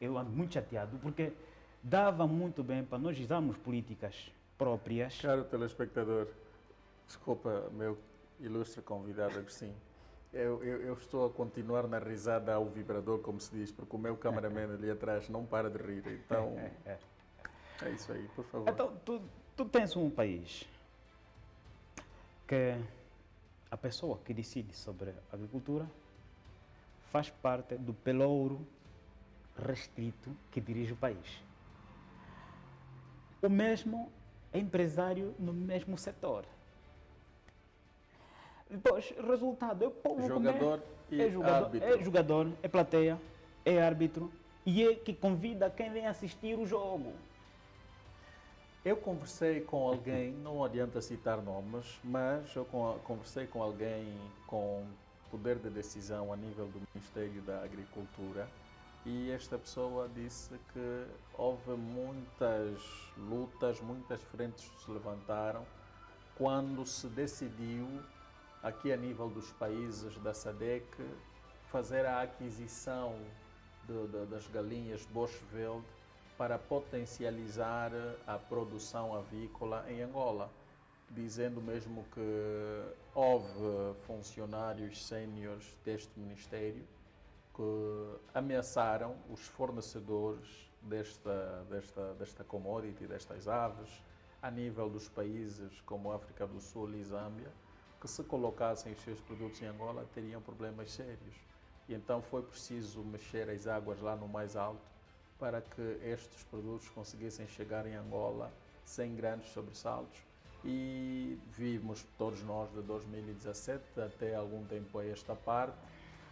S2: Eu ando muito chateado porque dava muito bem para nós usarmos políticas próprias.
S1: Caro telespectador, desculpa, meu ilustre convidado Agostinho, eu estou a continuar na risada ao vibrador, como se diz, porque o meu cameraman ali atrás não para de rir, então é isso aí, por favor.
S2: Então, tu tens um país que a pessoa que decide sobre agricultura faz parte do pelouro restrito que dirige o país. O mesmo é empresário no mesmo setor. Depois, resultado, é o povo
S1: Jogador
S2: comer,
S1: e árbitro.
S2: É jogador, é plateia, é árbitro e é que convida quem vem assistir o jogo.
S1: Eu conversei com alguém, não adianta citar nomes, mas eu conversei com alguém com poder de decisão a nível do Ministério da Agricultura e esta pessoa disse que houve muitas lutas, muitas frentes se levantaram quando se decidiu, aqui a nível dos países da SADC, fazer a aquisição das galinhas Boschveld para potencializar a produção avícola em Angola, dizendo mesmo que houve funcionários séniores deste Ministério que ameaçaram os fornecedores desta commodity, destas aves, a nível dos países como África do Sul e Zâmbia, que se colocassem os seus produtos em Angola teriam problemas sérios. E então foi preciso mexer as águas lá no mais alto para que estes produtos conseguissem chegar em Angola sem grandes sobressaltos. E vimos todos nós de 2017 até algum tempo a esta parte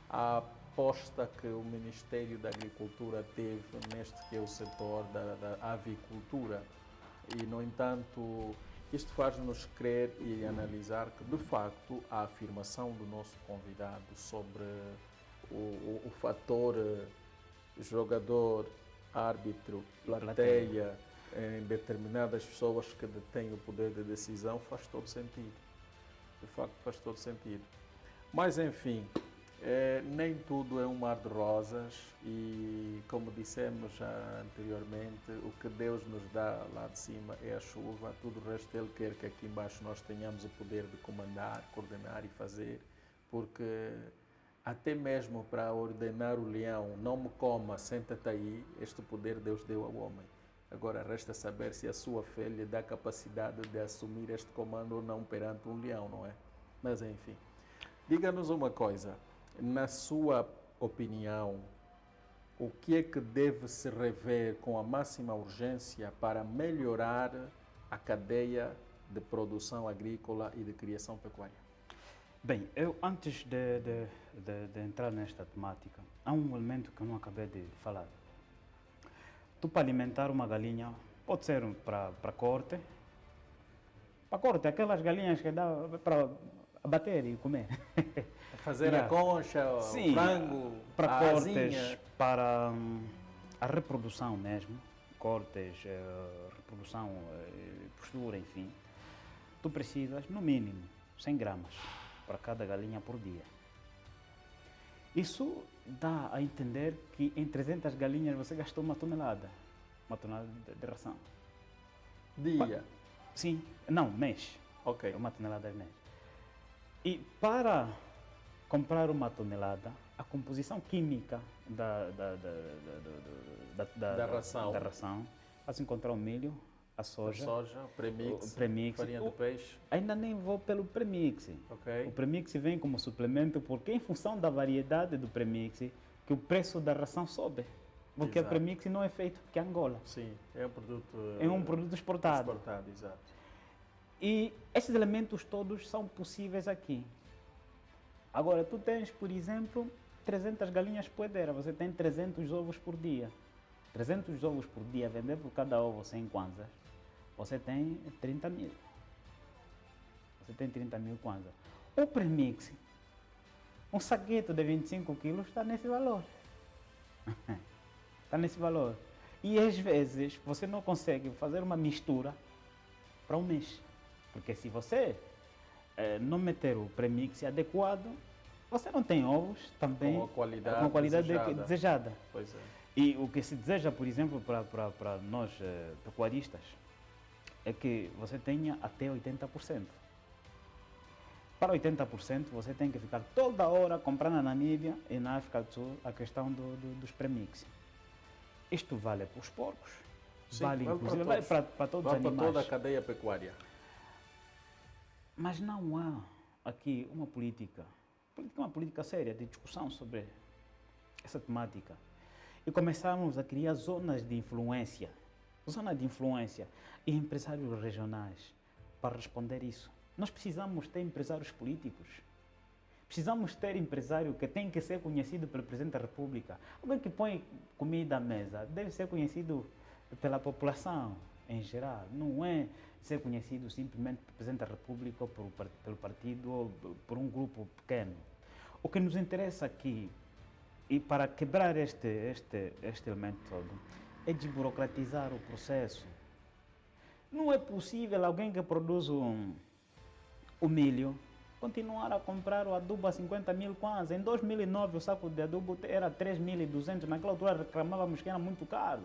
S1: a aposta que o Ministério da Agricultura teve neste que é o setor da avicultura. E, no entanto, isto faz-nos crer e analisar que, de facto, a afirmação do nosso convidado sobre o fator jogador, árbitro, plateia, em determinadas pessoas que detêm o poder de decisão faz todo sentido. De facto, faz todo sentido. Mas, enfim, nem tudo é um mar de rosas e, como dissemos já anteriormente, o que Deus nos dá lá de cima é a chuva, tudo o resto Ele quer que aqui embaixo nós tenhamos o poder de comandar, coordenar e fazer, porque até mesmo para ordenar o leão, não me coma, senta-te aí, este poder Deus deu ao homem. Agora resta saber se a sua fé lhe dá capacidade de assumir este comando ou não perante um leão, não é? Mas enfim, diga-nos uma coisa, na sua opinião, o que é que deve se rever com a máxima urgência para melhorar a cadeia de produção agrícola e de criação pecuária?
S2: Bem, eu antes de entrar nesta temática, há um elemento que eu não acabei de falar. Tu, para alimentar uma galinha, pode ser para corte. Para corte, aquelas galinhas que dá para abater e comer.
S1: Fazer a concha, o frango,
S2: para
S1: a
S2: cortes,
S1: asinha.
S2: para a reprodução mesmo, cortes, reprodução, postura, enfim. Tu precisas, no mínimo, 100 gramas para cada galinha por dia. Isso dá a entender que em 300 galinhas você gastou uma tonelada de ração.
S1: Dia.
S2: Sim, não, mês.
S1: Ok.
S2: Uma tonelada é mês. E para comprar uma tonelada, a composição química
S1: Da ração.
S2: da ração, posso encontrar o milho, a
S1: A
S2: soja,
S1: soja,
S2: o premix.
S1: farinha de peixe.
S2: Ainda nem vou pelo premix.
S1: Ok.
S2: O premix vem como suplemento porque, em função da variedade do premix, que o preço da ração sobe. Porque
S1: Exato.
S2: o premix não é feito aqui em Angola.
S1: Sim, é um produto.
S2: É um produto exportado.
S1: Exportado, exato.
S2: E esses elementos todos são possíveis aqui. Agora, tu tens, por exemplo, 300 galinhas poedeiras, você tem 300 ovos por dia. 300 ovos por dia, vender por cada ovo 100 kwanzas, você tem 30 mil. Você tem 30 mil kwanzas. O premix, um saquete de 25 quilos está nesse valor. Está nesse valor. E às vezes você não consegue fazer uma mistura para um mês. Porque se você não meter o premix adequado, você não tem ovos também
S1: Com a qualidade
S2: desejada.
S1: Pois é.
S2: E o que se deseja, por exemplo, para nós pecuaristas, é que você tenha até 80%. Para 80%, você tem que ficar toda hora comprando na Namíbia e na África do Sul a questão dos premix. Isto vale para os porcos,
S1: Sim,
S2: vale
S1: vale
S2: inclusive
S1: para
S2: para todos os
S1: Vai para
S2: animais.
S1: toda a cadeia pecuária.
S2: Mas não há aqui uma política séria de discussão sobre essa temática. E começamos a criar zonas de influência e empresários regionais para responder isso. Nós precisamos ter empresários políticos. Precisamos ter empresário que tem que ser conhecido pelo Presidente da República. Alguém que põe comida à mesa deve ser conhecido pela população em geral. Não é ser conhecido simplesmente pelo Presidente da República ou pelo partido ou por um grupo pequeno. O que nos interessa aqui, e para quebrar este elemento todo, é desburocratizar o processo. Não é possível alguém que produz o milho continuar a comprar o adubo a 50 mil kwanzas. Em 2009 o saco de adubo era 3.200, naquela altura reclamávamos que era muito caro.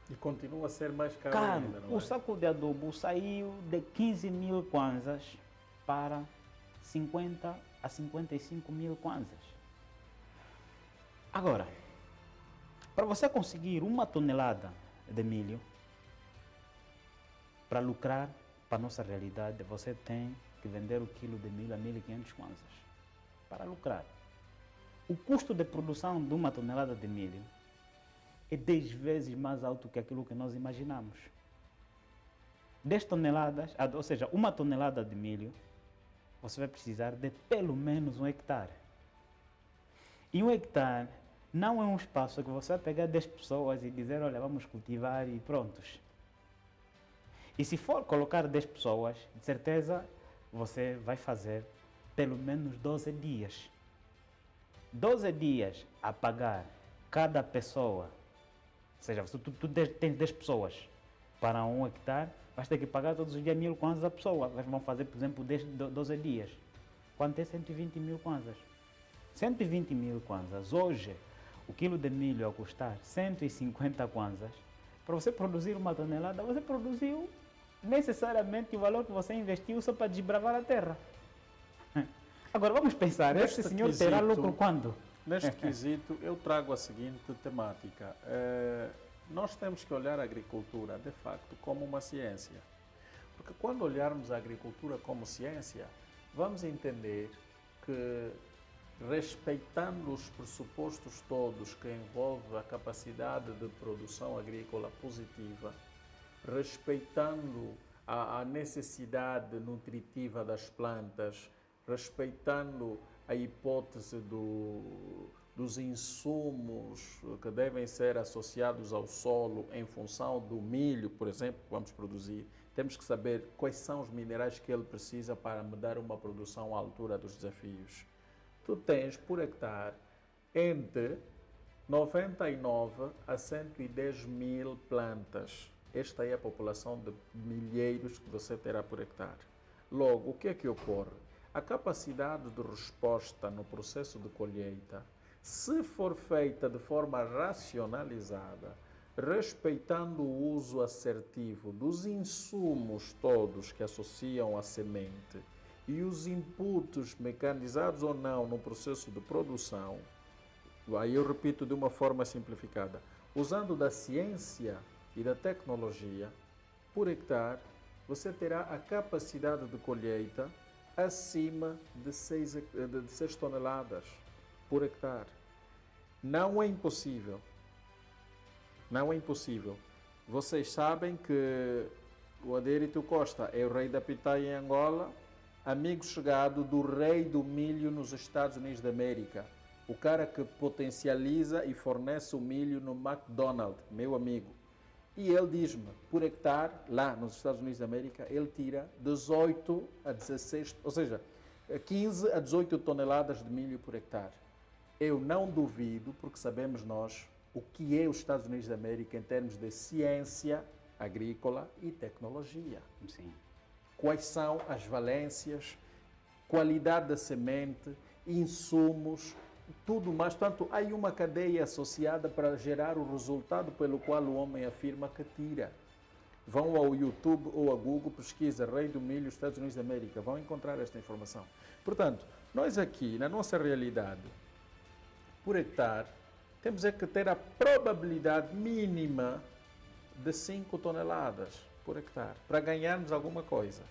S1: E continua a ser mais caro ainda, não é?
S2: O saco de adubo saiu de 15 mil kwanzas para 50 a 55 mil kwanzas. Agora, para você conseguir uma tonelada de milho, para lucrar para a nossa realidade, você tem que vender o quilo de milho a 1.500 kwanzas para lucrar. O custo de produção de uma tonelada de milho é 10 vezes mais alto que aquilo que nós imaginamos. 10 toneladas, ou seja, uma tonelada de milho, você vai precisar de pelo menos 1 hectare. E 1 hectare não é um espaço que você vai pegar 10 pessoas e dizer, olha, vamos cultivar e prontos. E se for colocar 10 pessoas, de certeza você vai fazer pelo menos 12 dias. 12 dias a pagar cada pessoa. Ou seja, se tu tens 10 pessoas para 1 hectare, vais ter que pagar todos os dias 1.000 kwanzas a pessoa. Elas vão fazer, por exemplo, 12 dias. Quanto é 120 mil kwanzas? 120 mil kwanzas. Hoje, o quilo de milho a custar 150 kwanzas. Para você produzir uma tonelada, você produziu necessariamente o valor que você investiu só para desbravar a terra. Agora vamos pensar,
S1: Neste
S2: esse senhor
S1: quesito,
S2: terá lucro quando?
S1: Neste quesito, eu trago a seguinte temática. Nós temos que olhar a agricultura, de facto, como uma ciência. Porque quando olharmos a agricultura como ciência, vamos entender que, respeitando os pressupostos todos que envolvem a capacidade de produção agrícola positiva, respeitando a necessidade nutritiva das plantas, respeitando a hipótese dos insumos que devem ser associados ao solo em função do milho, por exemplo, que vamos produzir, temos que saber quais são os minerais que ele precisa para me dar uma produção à altura dos desafios. Tu tens, por hectare, entre 99 a 110 mil plantas. Esta é a população de milheiros que você terá por hectare. Logo, o que é que ocorre? A capacidade de resposta no processo de colheita, se for feita de forma racionalizada, respeitando o uso assertivo dos insumos todos que associam a semente e os inputs mecanizados ou não no processo de produção, aí eu repito de uma forma simplificada, usando da ciência e da tecnologia, por hectare, você terá a capacidade de colheita acima de 6 toneladas por hectare. Não é impossível. Não é impossível. Vocês sabem que o Adérito Costa é o rei da pitaia em Angola, amigo chegado do rei do milho nos Estados Unidos da América. O cara que potencializa e fornece o milho no McDonald's, meu amigo. E ele diz-me, por hectare, lá nos Estados Unidos da América, ele tira 18 a 16, ou seja, 15 a 18 toneladas de milho por hectare. Eu não duvido, porque sabemos nós o que é os Estados Unidos da América em termos de ciência agrícola e tecnologia.
S2: Sim.
S1: Quais são as valências, qualidade da semente, insumos, tudo mais. Portanto, há uma cadeia associada para gerar o resultado pelo qual o homem afirma que tira. Vão ao YouTube ou a Google, pesquisa Rei do Milho, Estados Unidos da América, vão encontrar esta informação. Portanto, nós aqui, na nossa realidade, por hectare, temos é que ter a probabilidade mínima de 5 toneladas por hectare, para ganharmos alguma coisa.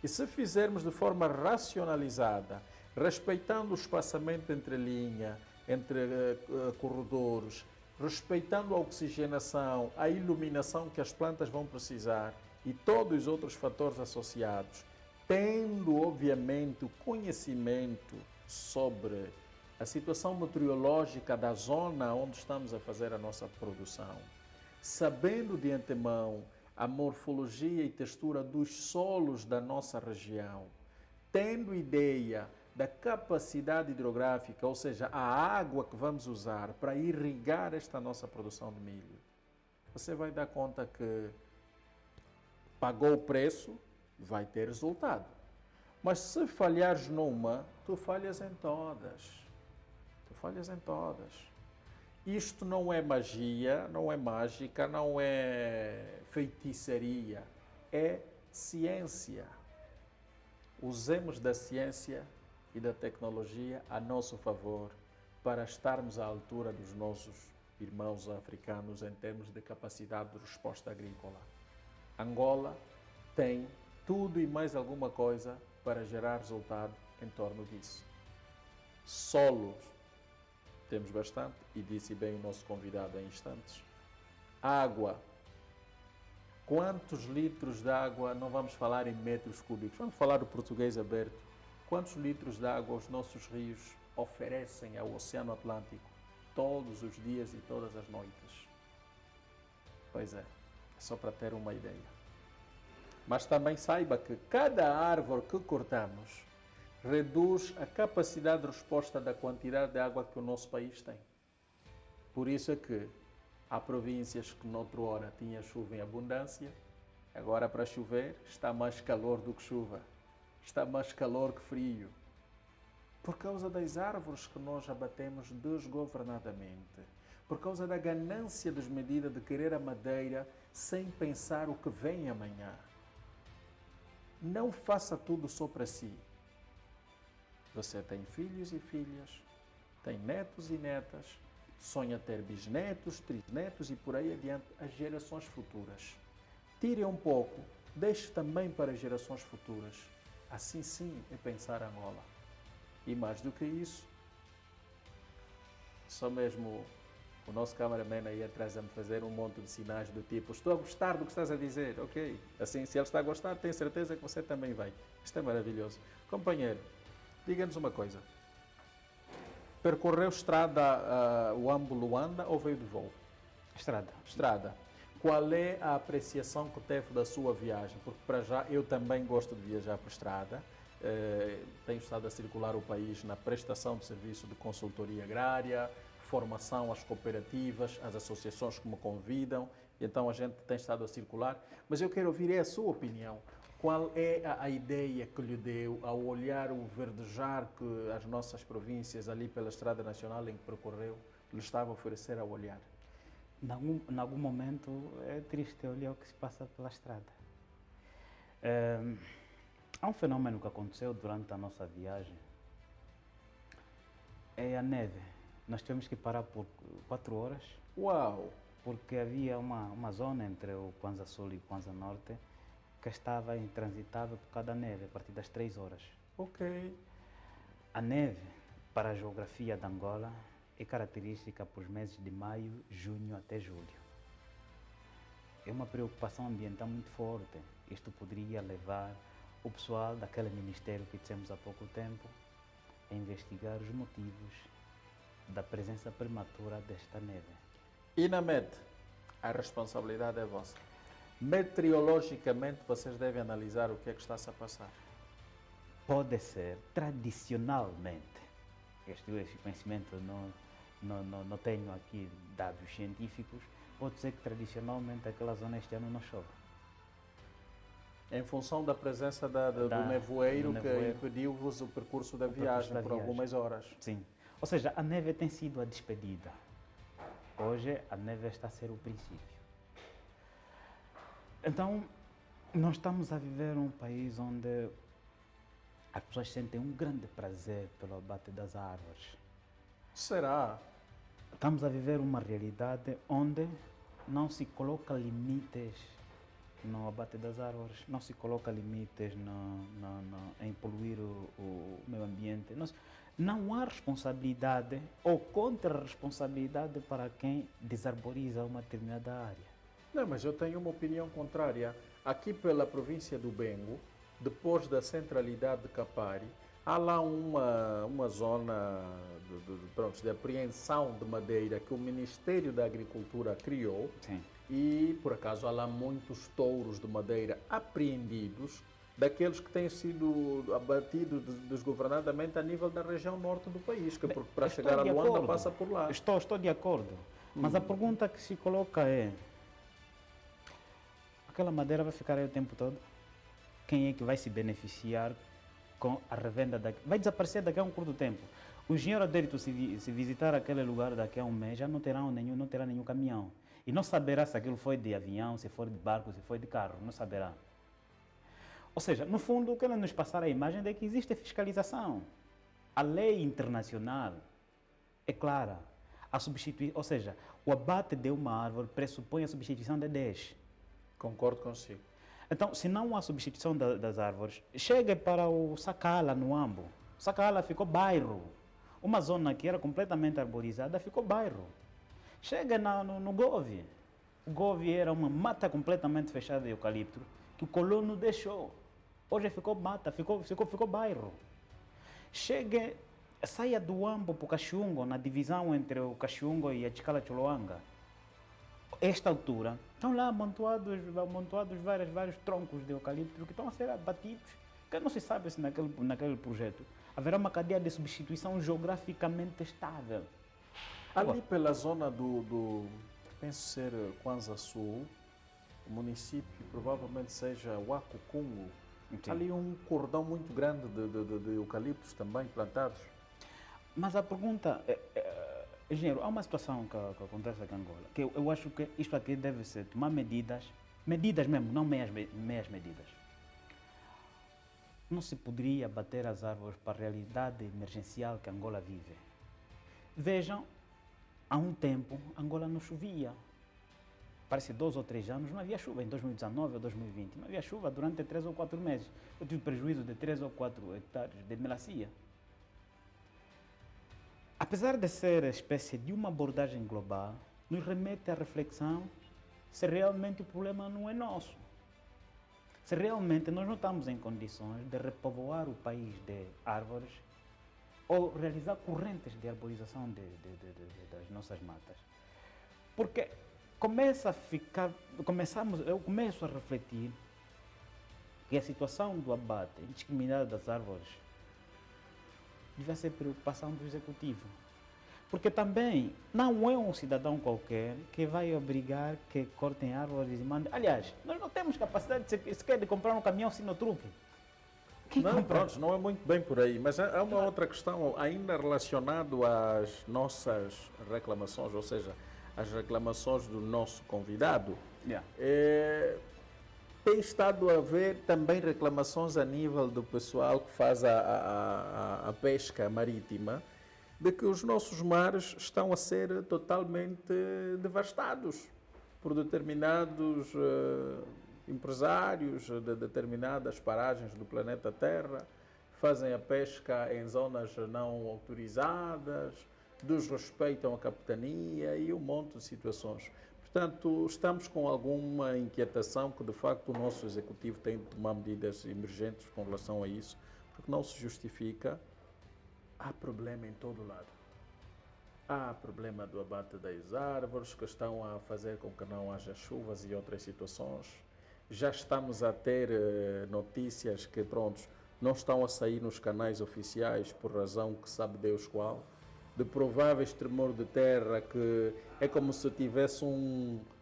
S1: E se fizermos de forma racionalizada, respeitando o espaçamento entre linha, entre corredores, respeitando a oxigenação, a iluminação que as plantas vão precisar e todos os outros fatores associados, tendo, obviamente, o conhecimento sobre a situação meteorológica da zona onde estamos a fazer a nossa produção, sabendo de antemão a morfologia e textura dos solos da nossa região, tendo ideia da capacidade hidrográfica, ou seja, a água que vamos usar para irrigar esta nossa produção de milho, você vai dar conta que pagou o preço, vai ter resultado. Mas se falhares numa, tu falhas em todas. Falhas em todas. Isto não é magia, não é mágica, não é feitiçaria, é ciência. Usemos da ciência e da tecnologia a nosso favor para estarmos à altura dos nossos irmãos africanos em termos de capacidade de resposta agrícola. Angola tem tudo e mais alguma coisa para gerar resultado em torno disso. Solos temos bastante, e disse bem o nosso convidado em instantes. Água. Quantos litros de água, não vamos falar em metros cúbicos, vamos falar o português aberto. Quantos litros de água os nossos rios oferecem ao Oceano Atlântico todos os dias e todas as noites? Pois é só para ter uma ideia. Mas também saiba que cada árvore que cortamos reduz a capacidade de resposta da quantidade de água que o nosso país tem. Por isso é que há províncias que noutra hora tinha chuva em abundância, agora para chover está mais calor do que chuva, está mais calor que frio, por causa das árvores que nós abatemos desgovernadamente, por causa da ganância desmedida de querer a madeira sem pensar o que vem amanhã. Não faça tudo só para si. Você tem filhos e filhas, tem netos e netas, sonha ter bisnetos, trisnetos e por aí adiante, as gerações futuras. Tire um pouco, deixe também para as gerações futuras. Assim sim é pensar Angola. E mais do que isso, só mesmo o nosso cameraman aí atrás a me fazer um monte de sinais do tipo: estou a gostar do que estás a dizer, ok? Assim, se ele está a gostar, tenho certeza que você também vai. Isto é maravilhoso. Companheiro, diga-nos uma coisa. Percorreu estrada Uambo-Luanda ou veio de voo?
S2: Estrada.
S1: Estrada. Qual é a apreciação que teve da sua viagem? Porque para já eu também gosto de viajar por estrada. Tenho estado a circular o país na prestação de serviço de consultoria agrária, formação às cooperativas, às associações que me convidam. Então a gente tem estado a circular. Mas eu quero ouvir a sua opinião. Qual é a ideia que lhe deu ao olhar o verdejar que as nossas províncias ali pela Estrada Nacional em que percorreu lhe estava a oferecer ao olhar?
S2: Em algum momento é triste olhar o que se passa pela estrada. Há um fenômeno que aconteceu durante a nossa viagem. É a neve. Nós tivemos que parar por 4 horas,
S1: Uau!
S2: porque havia uma zona entre o Kwanza Sul e o Kwanza Norte que estava intransitável por causa da neve, a partir das 3 horas.
S1: Ok.
S2: A neve, para a geografia de Angola, é característica para os meses de maio, junho até julho. É uma preocupação ambiental muito forte. Isto poderia levar o pessoal daquele ministério que dissemos há pouco tempo a investigar os motivos da presença prematura desta neve.
S1: E na MED, a responsabilidade é vossa. Meteorologicamente, vocês devem analisar o que é que está-se a passar.
S2: Pode ser, tradicionalmente, este conhecimento não tenho aqui dados científicos, pode ser que tradicionalmente aquela zona este ano não chove.
S1: Em função da presença do nevoeiro que impediu-vos o percurso da viagem por algumas horas.
S2: Sim. Ou seja, a neve tem sido a despedida. Hoje a neve está a ser o princípio. Então, nós estamos a viver um país onde as pessoas sentem um grande prazer pelo abate das árvores.
S1: Será?
S2: Estamos a viver uma realidade onde não se coloca limites no abate das árvores, não se coloca limites em poluir o meio ambiente. Não há responsabilidade ou contra-responsabilidade para quem desarboriza uma determinada área.
S1: Não, mas eu tenho uma opinião contrária. Aqui pela província do Bengo, depois da centralidade de Capari, há lá uma zona de apreensão de madeira que o Ministério da Agricultura criou.
S2: Sim.
S1: E, por acaso, há lá muitos touros de madeira apreendidos, daqueles que têm sido abatidos desgovernadamente a nível da região norte do país, que para chegar a Luanda passa por lá.
S2: Estou de acordo. Mas a pergunta que se coloca é: aquela madeira vai ficar aí o tempo todo? Quem é que vai se beneficiar com a revenda daqui? Vai desaparecer daqui a um curto tempo. O engenheiro adérito, se visitar aquele lugar daqui a um mês, já não terá nenhum caminhão. E não saberá se aquilo foi de avião, se foi de barco, se foi de carro. Não saberá. Ou seja, no fundo, o que ele nos passar a imagem é que existe fiscalização. A lei internacional é clara. Ou seja, o abate de uma árvore pressupõe a substituição de 10.
S1: Concordo consigo.
S2: Então, se não há substituição das árvores, chega para o Sacala, no Ambo. Sacala ficou bairro. Uma zona que era completamente arborizada ficou bairro. Chega no Gove. O Gove era uma mata completamente fechada de eucalipto que o colono deixou. Hoje ficou mata, ficou bairro. Saia do Ambo para o Caxungo, na divisão entre o Caxungo e a Chicala-Choloanga. Esta altura, estão lá amontoados vários troncos de eucalipto que estão a ser abatidos, que não se sabe se naquele projeto haverá uma cadeia de substituição geograficamente estável.
S1: Ali pela zona penso ser Kwanza Sul, o município provavelmente seja Wakukungu.
S2: Sim.
S1: Ali um cordão muito grande de eucaliptos também plantados.
S2: Mas a pergunta engenheiro, há uma situação que acontece aqui em Angola, que eu acho que isto aqui deve ser tomar medidas mesmo, não meias medidas. Não se poderia bater as árvores para a realidade emergencial que Angola vive. Vejam, há um tempo Angola não chovia. Parece 2 ou 3 anos não havia chuva, em 2019 ou 2020. Não havia chuva durante 3 ou 4 meses. Eu tive prejuízo de 3 ou 4 hectares de melancia. Apesar de ser a espécie de uma abordagem global, nos remete à reflexão se realmente o problema não é nosso. Se realmente nós não estamos em condições de repovoar o país de árvores ou realizar correntes de arborização das nossas matas. Porque eu começo a refletir que a situação do abate indiscriminado das árvores devia ser preocupação do executivo. Porque também não é um cidadão qualquer que vai obrigar que cortem árvores e mandem. Aliás, nós não temos capacidade sequer de comprar um caminhão sinotruque.
S1: Não é muito bem por aí, mas há uma outra questão ainda relacionada às nossas reclamações, ou seja, as reclamações do nosso convidado,
S2: Yeah.
S1: tem estado a haver também reclamações a nível do pessoal que faz a pesca marítima, de que os nossos mares estão a ser totalmente devastados por determinados empresários de determinadas paragens do planeta Terra, fazem a pesca em zonas não autorizadas, desrespeitam a capitania e um monte de situações. Portanto, estamos com alguma inquietação que, de facto, o nosso Executivo tem de tomar medidas emergentes com relação a isso, porque não se justifica. Há problema em todo lado. Há problema do abate das árvores, que estão a fazer com que não haja chuvas e outras situações. Já estamos a ter notícias que, prontos, não estão a sair nos canais oficiais por razão que sabe Deus qual, de prováveis tremor de terra, que é como se tivesse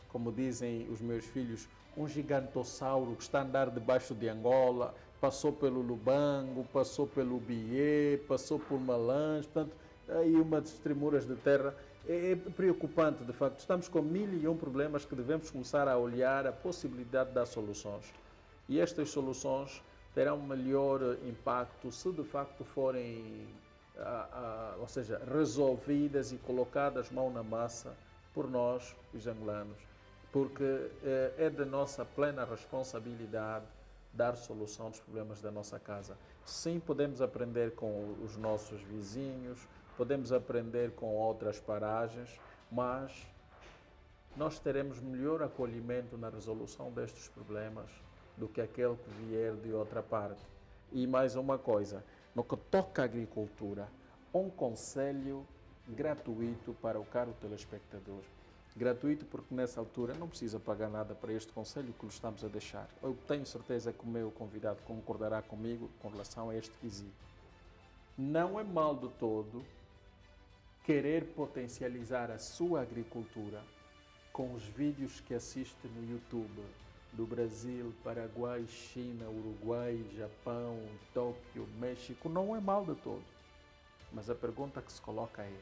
S1: como dizem os meus filhos, um gigantossauro que está a andar debaixo de Angola, passou pelo Lubango, passou pelo Bié, passou por Malange, portanto, aí umas tremuras de terra. É preocupante, de facto. Estamos com 1001 problemas que devemos começar a olhar a possibilidade de dar soluções. E estas soluções terão melhor impacto se de facto forem ou seja, resolvidas e colocadas mão na massa por nós, os angolanos, porque é de nossa plena responsabilidade dar solução aos problemas da nossa casa. Sim, podemos aprender com os nossos vizinhos, podemos aprender com outras paragens, mas nós teremos melhor acolhimento na resolução destes problemas do que aquele que vier de outra parte. E mais uma coisa, no que toca à agricultura, um conselho gratuito para o caro telespectador. Gratuito porque nessa altura não precisa pagar nada para este conselho que lhe estamos a deixar. Eu tenho certeza que o meu convidado concordará comigo com relação a este quesito. Não é mal de todo querer potencializar a sua agricultura com os vídeos que assiste no YouTube do Brasil, Paraguai, China, Uruguai, Japão, Tóquio, México. Não é mal de todo. Mas a pergunta que se coloca é: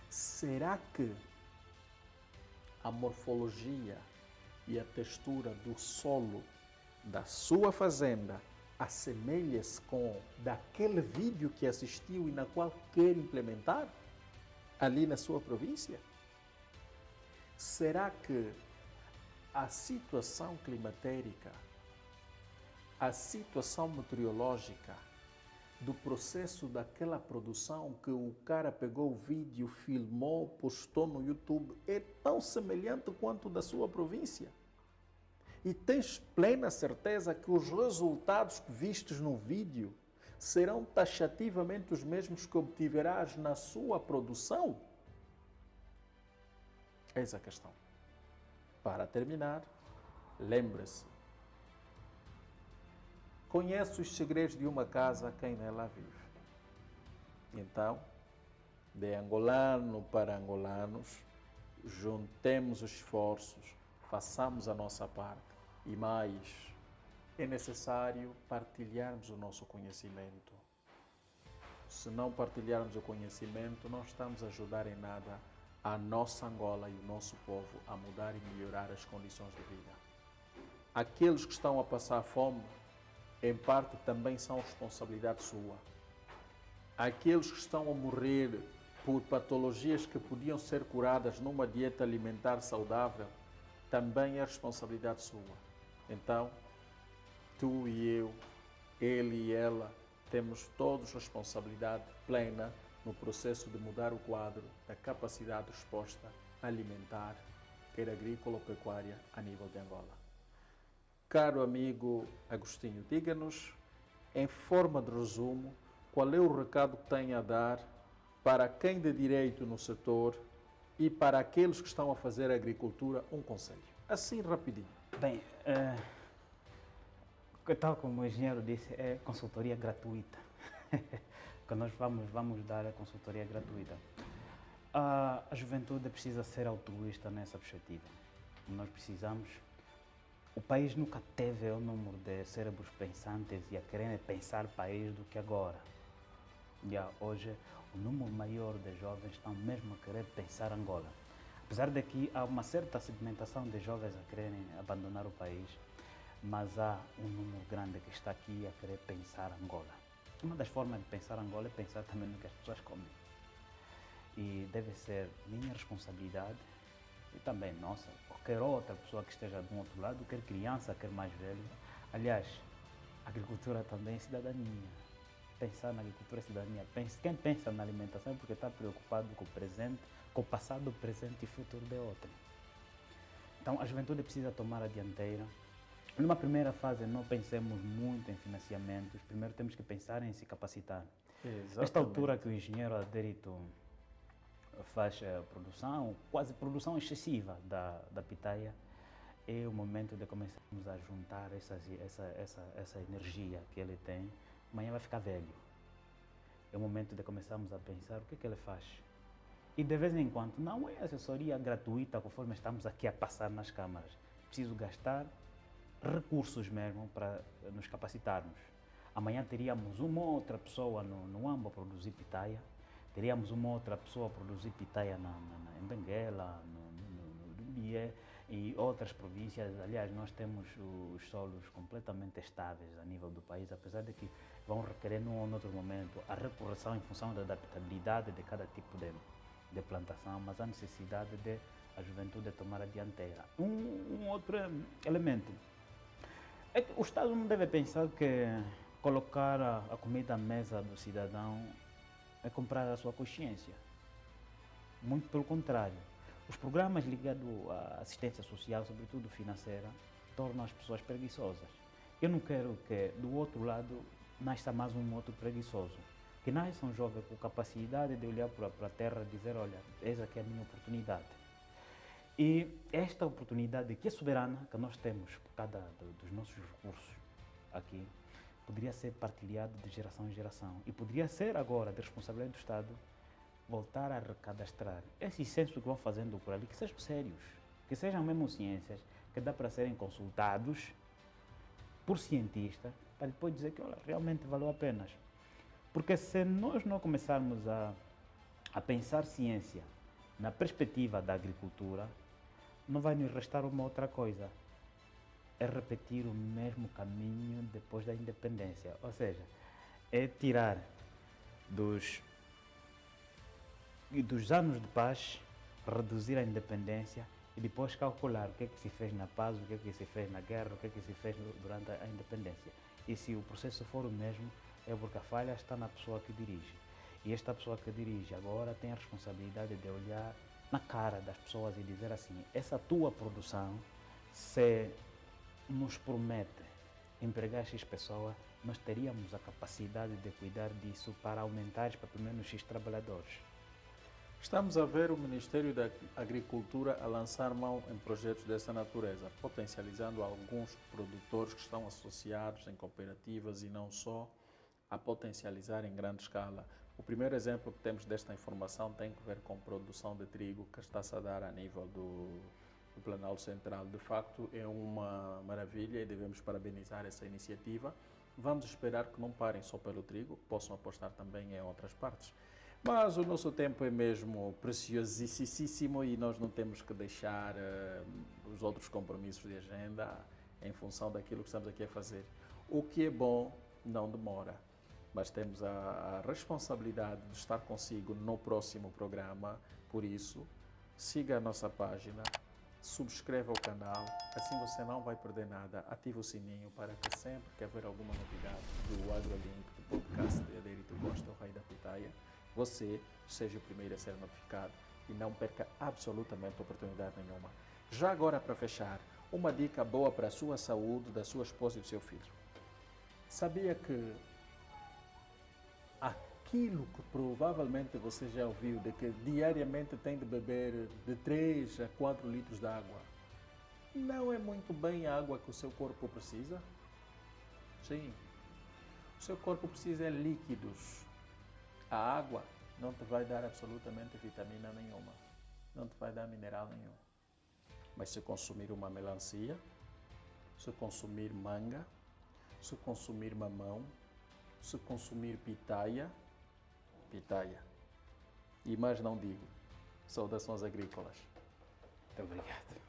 S1: será que a morfologia e a textura do solo da sua fazenda assemelha-se com daquele vídeo que assistiu e na qual quer implementar ali na sua província? Será que a situação climatérica, a situação meteorológica do processo daquela produção que o cara pegou o vídeo, filmou, postou no YouTube, é tão semelhante quanto da sua província? E tens plena certeza que os resultados vistos no vídeo serão taxativamente os mesmos que obtiverás na sua produção? Eis a questão. Para terminar, lembre-se: conhece os segredos de uma casa quem nela vive. Então, de angolano para angolanos, juntemos os esforços, façamos a nossa parte e mais, é necessário partilharmos o nosso conhecimento. Se não partilharmos o conhecimento, não estamos a ajudar em nada a nossa Angola e o nosso povo a mudar e melhorar as condições de vida. Aqueles que estão a passar fome, em parte também são responsabilidade sua. Aqueles que estão a morrer por patologias que podiam ser curadas numa dieta alimentar saudável, também é responsabilidade sua. Então, tu e eu, ele e ela, temos todos responsabilidade plena no processo de mudar o quadro da capacidade de resposta alimentar, quer agrícola ou pecuária, a nível de Angola. Caro amigo Agostinho, diga-nos, em forma de resumo, qual é o recado que tem a dar para quem de direito no setor e para aqueles que estão a fazer agricultura, um conselho. Assim, rapidinho.
S2: Bem, tal como o engenheiro disse, é consultoria gratuita. Que nós vamos dar a consultoria gratuita. A juventude precisa ser altruísta nessa perspectiva. Nós precisamos. O país nunca teve o número de cérebros pensantes e a querer pensar país do que agora. E hoje, o número maior de jovens estão mesmo a querer pensar Angola. Apesar de que há uma certa sedimentação de jovens a quererem abandonar o país, mas há um número grande que está aqui a querer pensar Angola. Uma das formas de pensar Angola é pensar também no que as pessoas comem. E deve ser minha responsabilidade e também nossa, qualquer outra pessoa que esteja do outro lado, quer criança, quer mais velho. Aliás, a agricultura também é cidadania. Pensar na agricultura é cidadania. Quem pensa na alimentação é porque está preocupado com o presente, com o passado, o presente e o futuro de outro. Então a juventude precisa tomar a dianteira. Numa primeira fase não pensemos muito em financiamentos, primeiro temos que pensar em se capacitar.
S1: Exatamente.
S2: Esta altura que o engenheiro adérito faz produção, quase produção excessiva da pitaia, é o momento de começarmos a juntar essa energia que ele tem. Amanhã vai ficar velho. É o momento de começarmos a pensar o que ele faz. E de vez em quando, não é assessoria gratuita conforme estamos aqui a passar nas câmaras. Preciso gastar recursos mesmo para nos capacitarmos. Amanhã teríamos uma outra pessoa no Amba a produzir pitaia, teríamos uma outra pessoa a produzir pitaia em Benguela, no Bié e outras províncias. Aliás, nós temos os solos completamente estáveis a nível do país, apesar de que vão requerer num ou outro momento a recorreção em função da adaptabilidade de cada tipo de plantação, mas a necessidade de a juventude tomar a dianteira. Um outro elemento é que o Estado não deve pensar que colocar a comida à mesa do cidadão é comprar a sua consciência. Muito pelo contrário. Os programas ligados à assistência social, sobretudo financeira, tornam as pessoas preguiçosas. Eu não quero que do outro lado nasça mais um outro preguiçoso. Que nasça um jovem com capacidade de olhar para a terra e dizer, olha, essa aqui é a minha oportunidade. E esta oportunidade que é soberana, que nós temos por causa dos nossos recursos aqui, poderia ser partilhada de geração em geração. E poderia ser agora de responsabilidade do Estado voltar a recadastrar esses censos que vão fazendo por ali, que sejam sérios, que sejam mesmo ciências, que dá para serem consultados por cientistas, para depois dizer que olha, realmente valeu a pena. Porque se nós não começarmos a pensar ciência na perspectiva da agricultura, não vai nos restar uma outra coisa, é repetir o mesmo caminho depois da independência. Ou seja, é tirar dos anos de paz, reduzir a independência e depois calcular o que é que se fez na paz, o que é que se fez na guerra, o que é que se fez durante a independência. E se o processo for o mesmo, é porque a falha está na pessoa que dirige. E esta pessoa que dirige agora tem a responsabilidade de olhar na cara das pessoas e dizer assim, essa tua produção, se nos promete empregar X pessoas, nós teríamos a capacidade de cuidar disso para aumentar para pelo menos X trabalhadores.
S1: Estamos a ver o Ministério da Agricultura a lançar mão em projetos dessa natureza, potencializando alguns produtores que estão associados em cooperativas e não só, a potencializar em grande escala. O primeiro exemplo que temos desta informação tem a ver com produção de trigo que está-se a dar a nível do Planalto Central. De facto, é uma maravilha e devemos parabenizar essa iniciativa. Vamos esperar que não parem só pelo trigo, que possam apostar também em outras partes. Mas o nosso tempo é mesmo preciosíssimo e nós não temos que deixar os outros compromissos de agenda em função daquilo que estamos aqui a fazer. O que é bom não demora, mas temos a responsabilidade de estar consigo no próximo programa. Por isso, siga a nossa página, subscreva o canal, assim você não vai perder nada. Ative o sininho para que sempre que haver alguma novidade do AgroLink, do podcast de Adérito Costa, o Rei da Pitaia, você seja o primeiro a ser notificado e não perca absolutamente oportunidade nenhuma. Já agora, para fechar, uma dica boa para a sua saúde, da sua esposa e do seu filho. Sabia que aquilo que provavelmente você já ouviu, de que diariamente tem de beber de 3 a 4 litros de água, não é muito bem a água que o seu corpo precisa? Sim. O seu corpo precisa de líquidos. A água não te vai dar absolutamente vitamina nenhuma, não te vai dar mineral nenhum. Mas se consumir uma melancia, se consumir manga, se consumir mamão, se consumir pitaia, e mais não digo, saudações agrícolas.
S2: Muito obrigado.